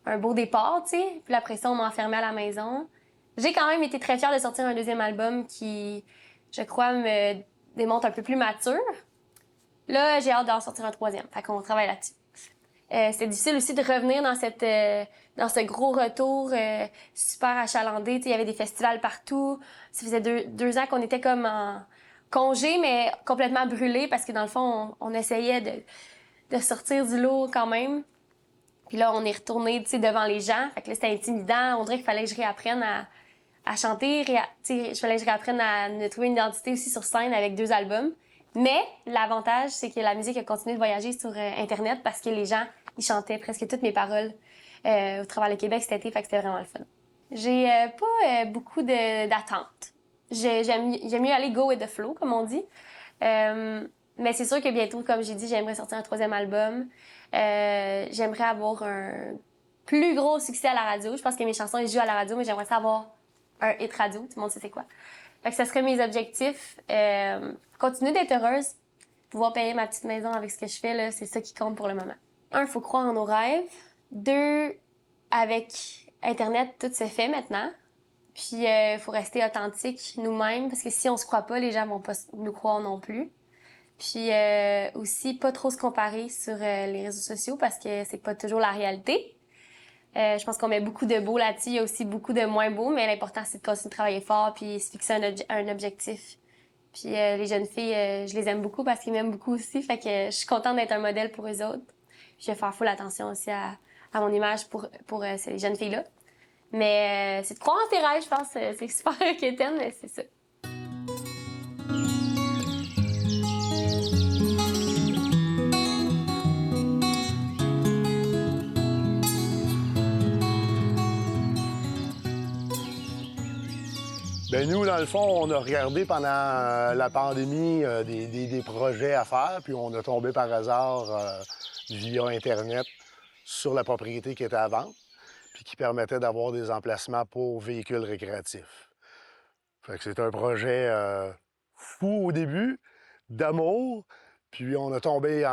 un beau départ, tu sais. Puis après ça, on m'a enfermée à la maison. J'ai quand même été très fière de sortir un 2e album qui, je crois, me démontre un peu plus mature. Là, j'ai hâte d'en sortir un 3e. Fait qu'on travaille là-dessus. C'est difficile aussi de revenir dans ce gros retour super achalandé. Il y avait des festivals partout. Ça faisait 2 ans qu'on était comme en congé, mais complètement brûlés parce que dans le fond, on essayait de sortir du lot quand même. Puis là, on est retourné devant les gens. Fait que là, c'était intimidant. On dirait qu'il fallait que je réapprenne à chanter. Il fallait que je réapprenne à me trouver une identité aussi sur scène avec 2 albums. Mais l'avantage, c'est que la musique a continué de voyager sur Internet parce que les gens, ils chantaient presque toutes mes paroles au travers le Québec cet été, fait que c'était vraiment le fun. J'ai pas beaucoup d'attentes. J'aime mieux aller go with the flow, comme on dit. Mais c'est sûr que bientôt, comme j'ai dit, j'aimerais sortir un 3e album. J'aimerais avoir un plus gros succès à la radio. Je pense que mes chansons, ils jouent à la radio, mais j'aimerais ça avoir un hit radio. Tout le monde sait c'est quoi. Fait que ça serait mes objectifs. Continuer d'être heureuse, pouvoir payer ma petite maison avec ce que je fais, là, c'est ça qui compte pour le moment. 1, il faut croire en nos rêves. 2, avec Internet, tout se fait maintenant. Puis, il faut rester authentique nous-mêmes, parce que si on se croit pas, les gens vont pas nous croire non plus. Puis, aussi, pas trop se comparer sur les réseaux sociaux, parce que c'est pas toujours la réalité. Je pense qu'on met beaucoup de beau là-dessus. Il y a aussi beaucoup de moins beau, mais l'important, c'est de continuer de travailler fort puis se fixer un objectif. Puis les jeunes filles, je les aime beaucoup parce qu'ils m'aiment beaucoup aussi. Fait que je suis contente d'être un modèle pour eux autres. Puis je vais faire full attention aussi à mon image pour ces jeunes filles-là. Mais c'est de croire en tes rêves, je pense. C'est super quétaine, mais c'est ça. Bien, nous, dans le fond, on a regardé pendant la pandémie des projets à faire, puis on a tombé par hasard via Internet sur la propriété qui était à vendre, puis qui permettait d'avoir des emplacements pour véhicules récréatifs. Fait que c'est un projet fou au début, d'amour, puis on a tombé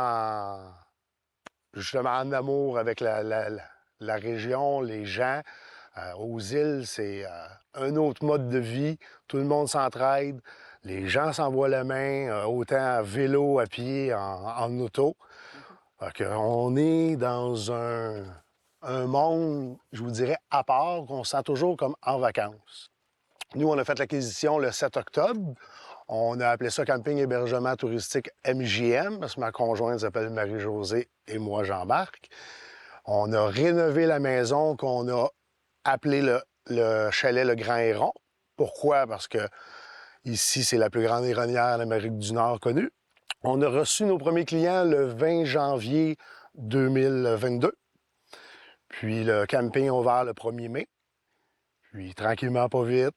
justement en amour avec la région, les gens. Aux îles, c'est un autre mode de vie. Tout le monde s'entraide. Les gens s'envoient la main, autant à vélo, à pied, en auto. On est dans un monde, je vous dirais, à part, qu'on se sent toujours comme en vacances. Nous, on a fait l'acquisition le 7 octobre. On a appelé ça Camping Hébergement Touristique MJM, parce que ma conjointe s'appelle Marie-Josée et moi, j'embarque. On a rénové la maison qu'on a appelé le chalet Le Grand Héron. Pourquoi? Parce que ici, c'est la plus grande héronnière d'Amérique du Nord connue. On a reçu nos premiers clients le 20 janvier 2022. Puis le camping a ouvert le 1er mai. Puis tranquillement, pas vite,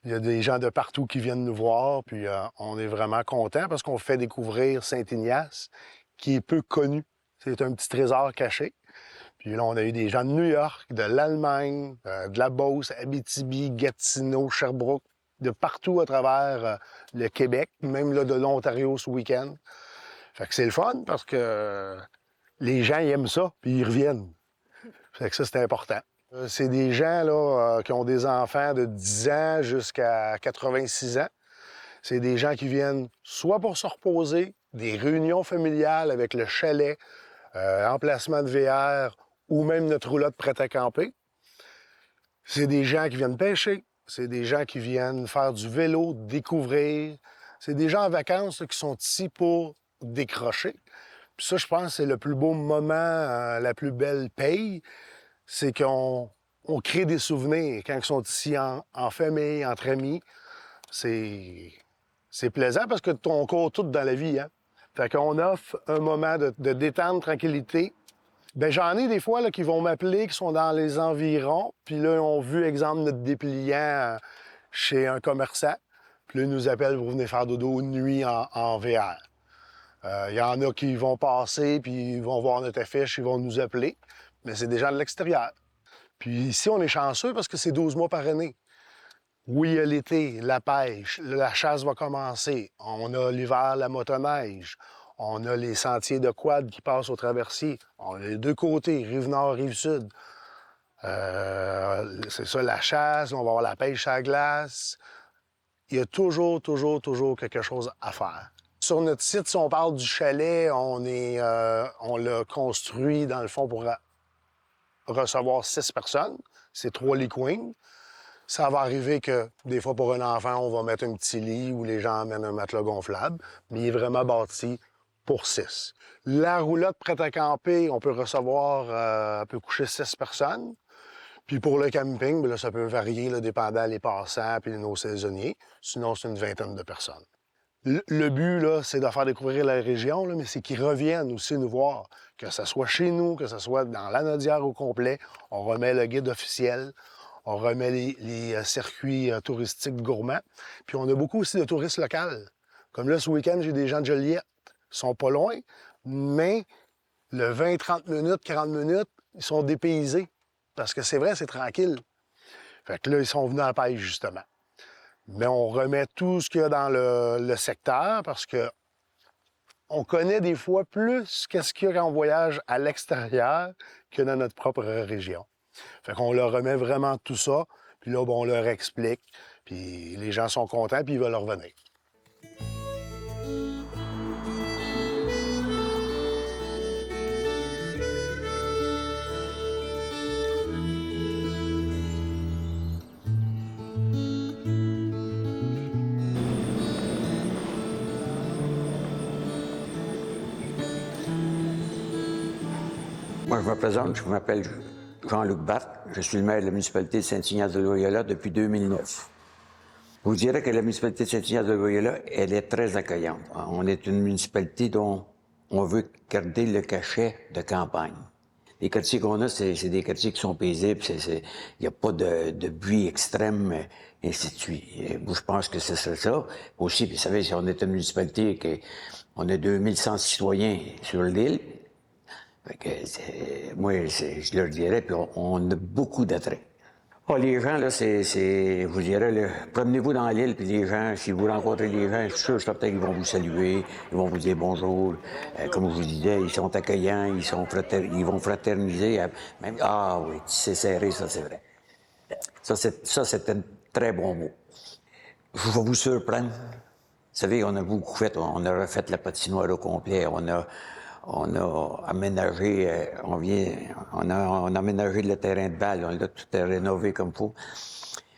il y a des gens de partout qui viennent nous voir. Puis on est vraiment contents parce qu'on fait découvrir Saint-Ignace, qui est peu connu. C'est un petit trésor caché. Puis là, on a eu des gens de New York, de l'Allemagne, de la Beauce, Abitibi, Gatineau, Sherbrooke, de partout à travers le Québec, même là de l'Ontario ce week-end. Fait que c'est le fun parce que les gens ils aiment ça, puis ils reviennent. Fait que ça, c'est important. C'est des gens là, qui ont des enfants de 10 ans jusqu'à 86 ans. C'est des gens qui viennent soit pour se reposer, des réunions familiales avec le chalet, emplacement de VR, ou même notre roulotte prête à camper. C'est des gens qui viennent pêcher, c'est des gens qui viennent faire du vélo, découvrir. C'est des gens en vacances là, qui sont ici pour décrocher. Puis ça, je pense, c'est le plus beau moment, la plus belle paye, c'est qu'on crée des souvenirs quand ils sont ici en famille, entre amis. C'est plaisant parce que on court tout dans la vie, hein? Fait qu'on offre un moment de détente, tranquillité. Bien, j'en ai des fois là, qui vont m'appeler, qui sont dans les environs, puis là, ils ont vu, exemple, notre dépliant chez un commerçant. Puis là, ils nous appellent pour venir faire dodo une nuit en VR. Il y en a qui vont passer, puis ils vont voir notre affiche, ils vont nous appeler. Mais c'est des gens de l'extérieur. Puis ici, on est chanceux parce que c'est 12 mois par année. Oui, il y a l'été, la pêche, la chasse va commencer. On a l'hiver, la motoneige. On a les sentiers de quad qui passent au traversier. On a les deux côtés, rive nord, rive sud. C'est ça, la chasse, on va avoir la pêche à la glace. Il y a toujours quelque chose à faire. Sur notre site, si on parle du chalet, on l'a construit, dans le fond, pour recevoir 6 personnes. C'est 3 lits queens. Ça va arriver que, des fois, pour un enfant, on va mettre un petit lit ou les gens amènent un matelas gonflable, mais il est vraiment bâti pour 6. La roulotte prête à camper, on peut recevoir, peut coucher 6 personnes. Puis pour le camping, bien là, ça peut varier, là, dépendant des passants et nos saisonniers. Sinon, c'est une vingtaine de personnes. Le but, là, c'est de faire découvrir la région, là, mais c'est qu'ils reviennent aussi nous voir. Que ce soit chez nous, que ce soit dans l'Anaudière au complet, on remet le guide officiel, on remet les circuits touristiques gourmands. Puis on a beaucoup aussi de touristes locaux. Comme là, ce week-end, j'ai des gens de Joliette. Ils sont pas loin, mais le 20, 30 minutes, 40 minutes, ils sont dépaysés. Parce que c'est vrai, c'est tranquille. Fait que là, ils sont venus à la pêche, justement. Mais on remet tout ce qu'il y a dans le secteur parce que on connaît des fois plus qu'est-ce qu'il y a quand on voyage à l'extérieur que dans notre propre région. Fait qu'on leur remet vraiment tout ça, puis là, bon, on leur explique, puis les gens sont contents, puis ils veulent revenir. Moi, je me présente, je m'appelle Jean-Luc Barthes. Je suis le maire de la municipalité de Saint-Ignace-de-Loyola depuis 2009. Je vous dirais que la municipalité de Saint-Ignace-de-Loyola, elle est très accueillante. On est une municipalité dont on veut garder le cachet de campagne. Les quartiers qu'on a, c'est des quartiers qui sont paisibles, il n'y a pas de bruit extrême, et ainsi de suite. Moi, je pense que c'est ça. Aussi, vous savez, si on est une municipalité, on a 2100 citoyens sur l'île, moi, je leur dirais, puis on a beaucoup d'attrait. Les gens, là, je vous dirais, promenez-vous dans l'île, puis les gens, si vous rencontrez des gens, je suis sûr, peut-être qu'ils vont vous saluer, ils vont vous dire bonjour. Comme je vous disais, ils sont accueillants, ils vont fraterniser. Même, ah oui, c'est serré, ça, c'est vrai. Ça, c'est un très bon mot. Je vais vous surprendre. Vous savez, on a beaucoup fait, on a refait la patinoire au complet, on a aménagé, on a aménagé le terrain de balle, on l'a tout rénové comme il faut.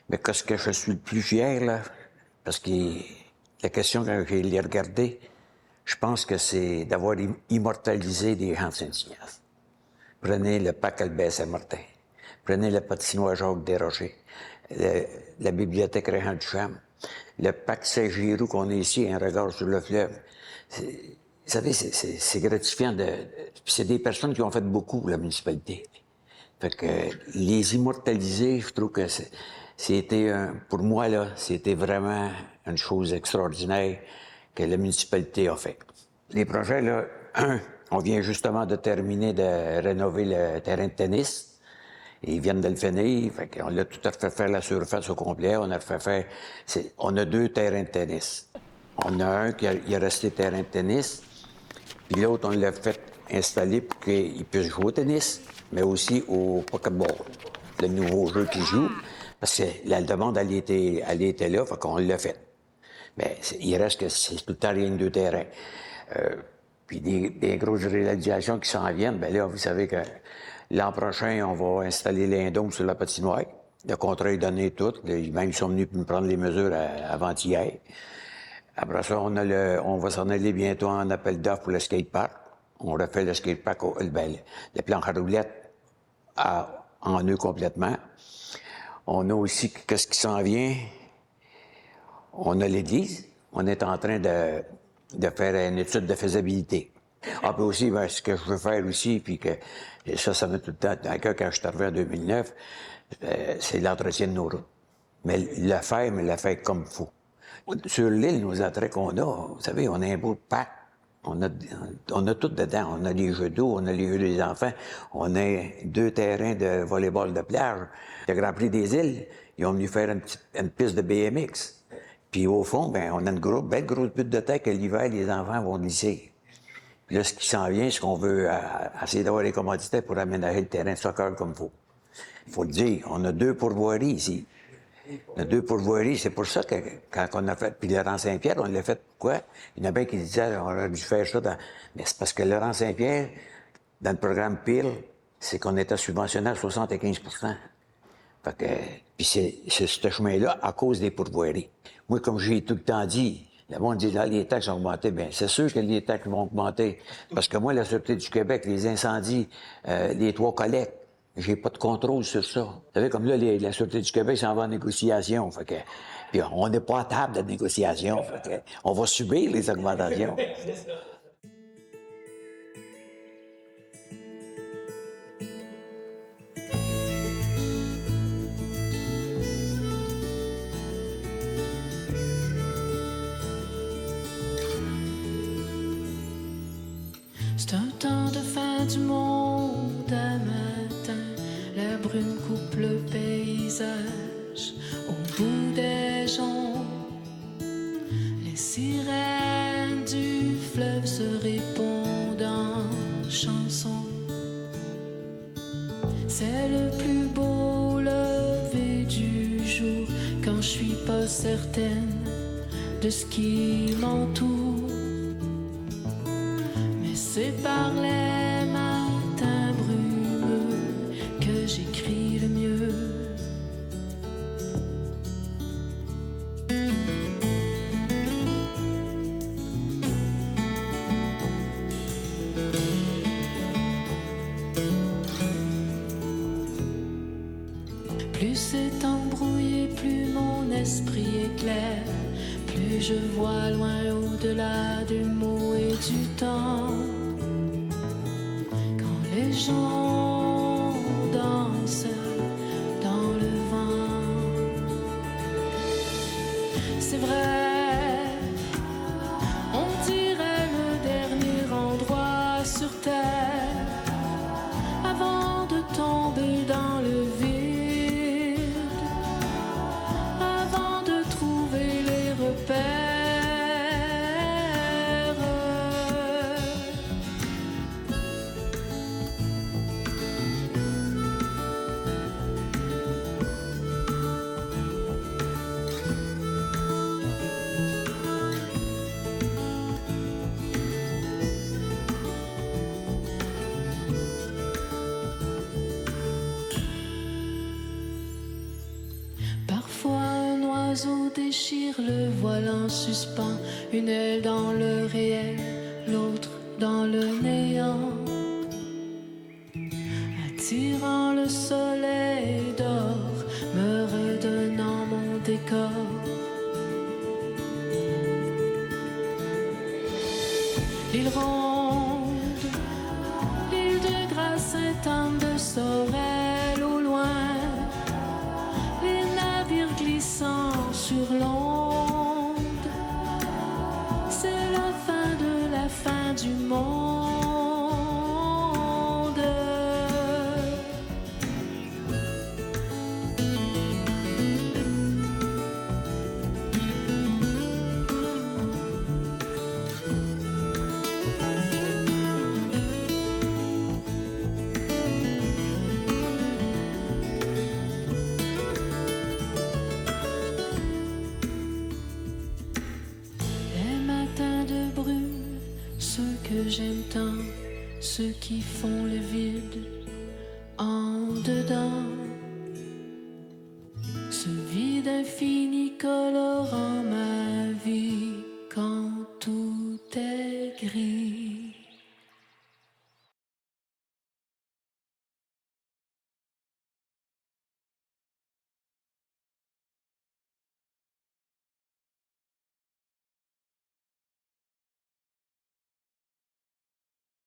Mais qu'est-ce que je suis le plus fier, là? Parce que la question, quand je l'ai regardée, je pense que c'est d'avoir immortalisé des gens de Saint-Ignace. Prenez le parc Albert Saint-Martin, prenez la patinoire Jacques Desrogers, la bibliothèque Régent Duchamp, le parc Saint-Giroux qu'on a ici, un regard sur le fleuve. Vous savez, c'est gratifiant. C'est des personnes qui ont fait beaucoup pour la municipalité. Fait que les immortaliser, je trouve que c'était, pour moi, là, c'était vraiment une chose extraordinaire que la municipalité a fait. Les projets, là, on vient justement de terminer de rénover le terrain de tennis. Ils viennent de le finir. Fait qu'on a tout à fait fait la surface au complet. On a 2 terrains de tennis. On a un qui a resté terrain de tennis. Puis l'autre, on l'a fait installer pour qu'il puisse jouer au tennis, mais aussi au pocketball, le nouveau jeu qu'il joue, parce que la demande, elle était là, fait qu'on l'a fait. Mais il reste que c'est tout le temps rien que 2 terrains. Puis des grosses réalisations qui s'en viennent, bien là, vous savez que L'an prochain, on va installer l'indôme sur la patinoire. Le contrat est donné tout. Même ils sont venus me prendre les mesures avant-hier. Après ça, on va s'en aller bientôt en appel d'offres pour le skatepark. On refait le skatepark, le planche à roulettes en nœud complètement. On a aussi, qu'est-ce qui s'en vient? On a l'église. On est en train de faire une étude de faisabilité. Ah, puis aussi, ce que je veux faire aussi, puis que ça met tout le temps à cœur quand je suis arrivé en 2009, c'est l'entretien de nos routes. Mais le faire comme il faut. Sur l'île, nos attraits qu'on a, vous savez, on a un beau parc. On a tout dedans. On a les jeux d'eau, on a les jeux des enfants, on a 2 terrains de volleyball de plage. Le Grand Prix des îles, ils ont venu faire une piste de BMX. Puis au fond, on a une belle grosse butte de terre que l'hiver, les enfants vont glisser. Puis là, ce qui s'en vient, c'est qu'on veut essayer d'avoir les commodités pour aménager le terrain de soccer comme il faut. Il faut le dire, on a 2 pourvoiries ici. On a 2 pourvoiries, c'est pour ça que quand on a fait... Puis Laurent Saint-Pierre, on l'a fait pourquoi? Il y en a bien qui disaient on aurait dû faire ça Mais c'est parce que Laurent Saint-Pierre, dans le programme PIL, c'est qu'on était subventionné à 75 %. Fait que... Puis c'est ce chemin-là à cause des pourvoiries. Moi, comme j'ai tout le temps dit, le monde dit là, les taxes ont augmenté. Bien, c'est sûr que les taxes vont augmenter. Parce que moi, la Sûreté du Québec, les incendies, les toits collectes, j'ai pas de contrôle sur ça. Vous savez, comme là, la Sûreté du Québec s'en va en négociation. Fait que, puis on n'est pas à table de négociation. Fait que, on va subir les augmentations. C'est un temps de fin du monde à matin. La brune coupe le paysage. Au bout des joncs, les sirènes du fleuve se répondent en chansons. C'est le plus beau lever du jour quand je suis pas certaine de ce qui m'entoure. C'est par les matins brumeux que j'écris le mieux. Plus c'est embrouillé, plus mon esprit est clair. Plus je vois loin au-delà du mot et du temps. Les gens dansent dans le vent. C'est vrai, on dirait le dernier endroit sur terre avant de tomber dans le vide, avant de trouver les repères. Déchire le voile en suspens, une aile dans le réel, l'autre dans le néant. Attirant le soleil d'or, me redonnant mon décor. L'île ronde, l'île de Grâce, Sainte-Anne de Sorel au loin, les navires glissant sur l'onde, c'est la fin du monde. J'aime tant ceux qui font le vide dedans. Ce vide infini colorant ma vie quand tout est gris.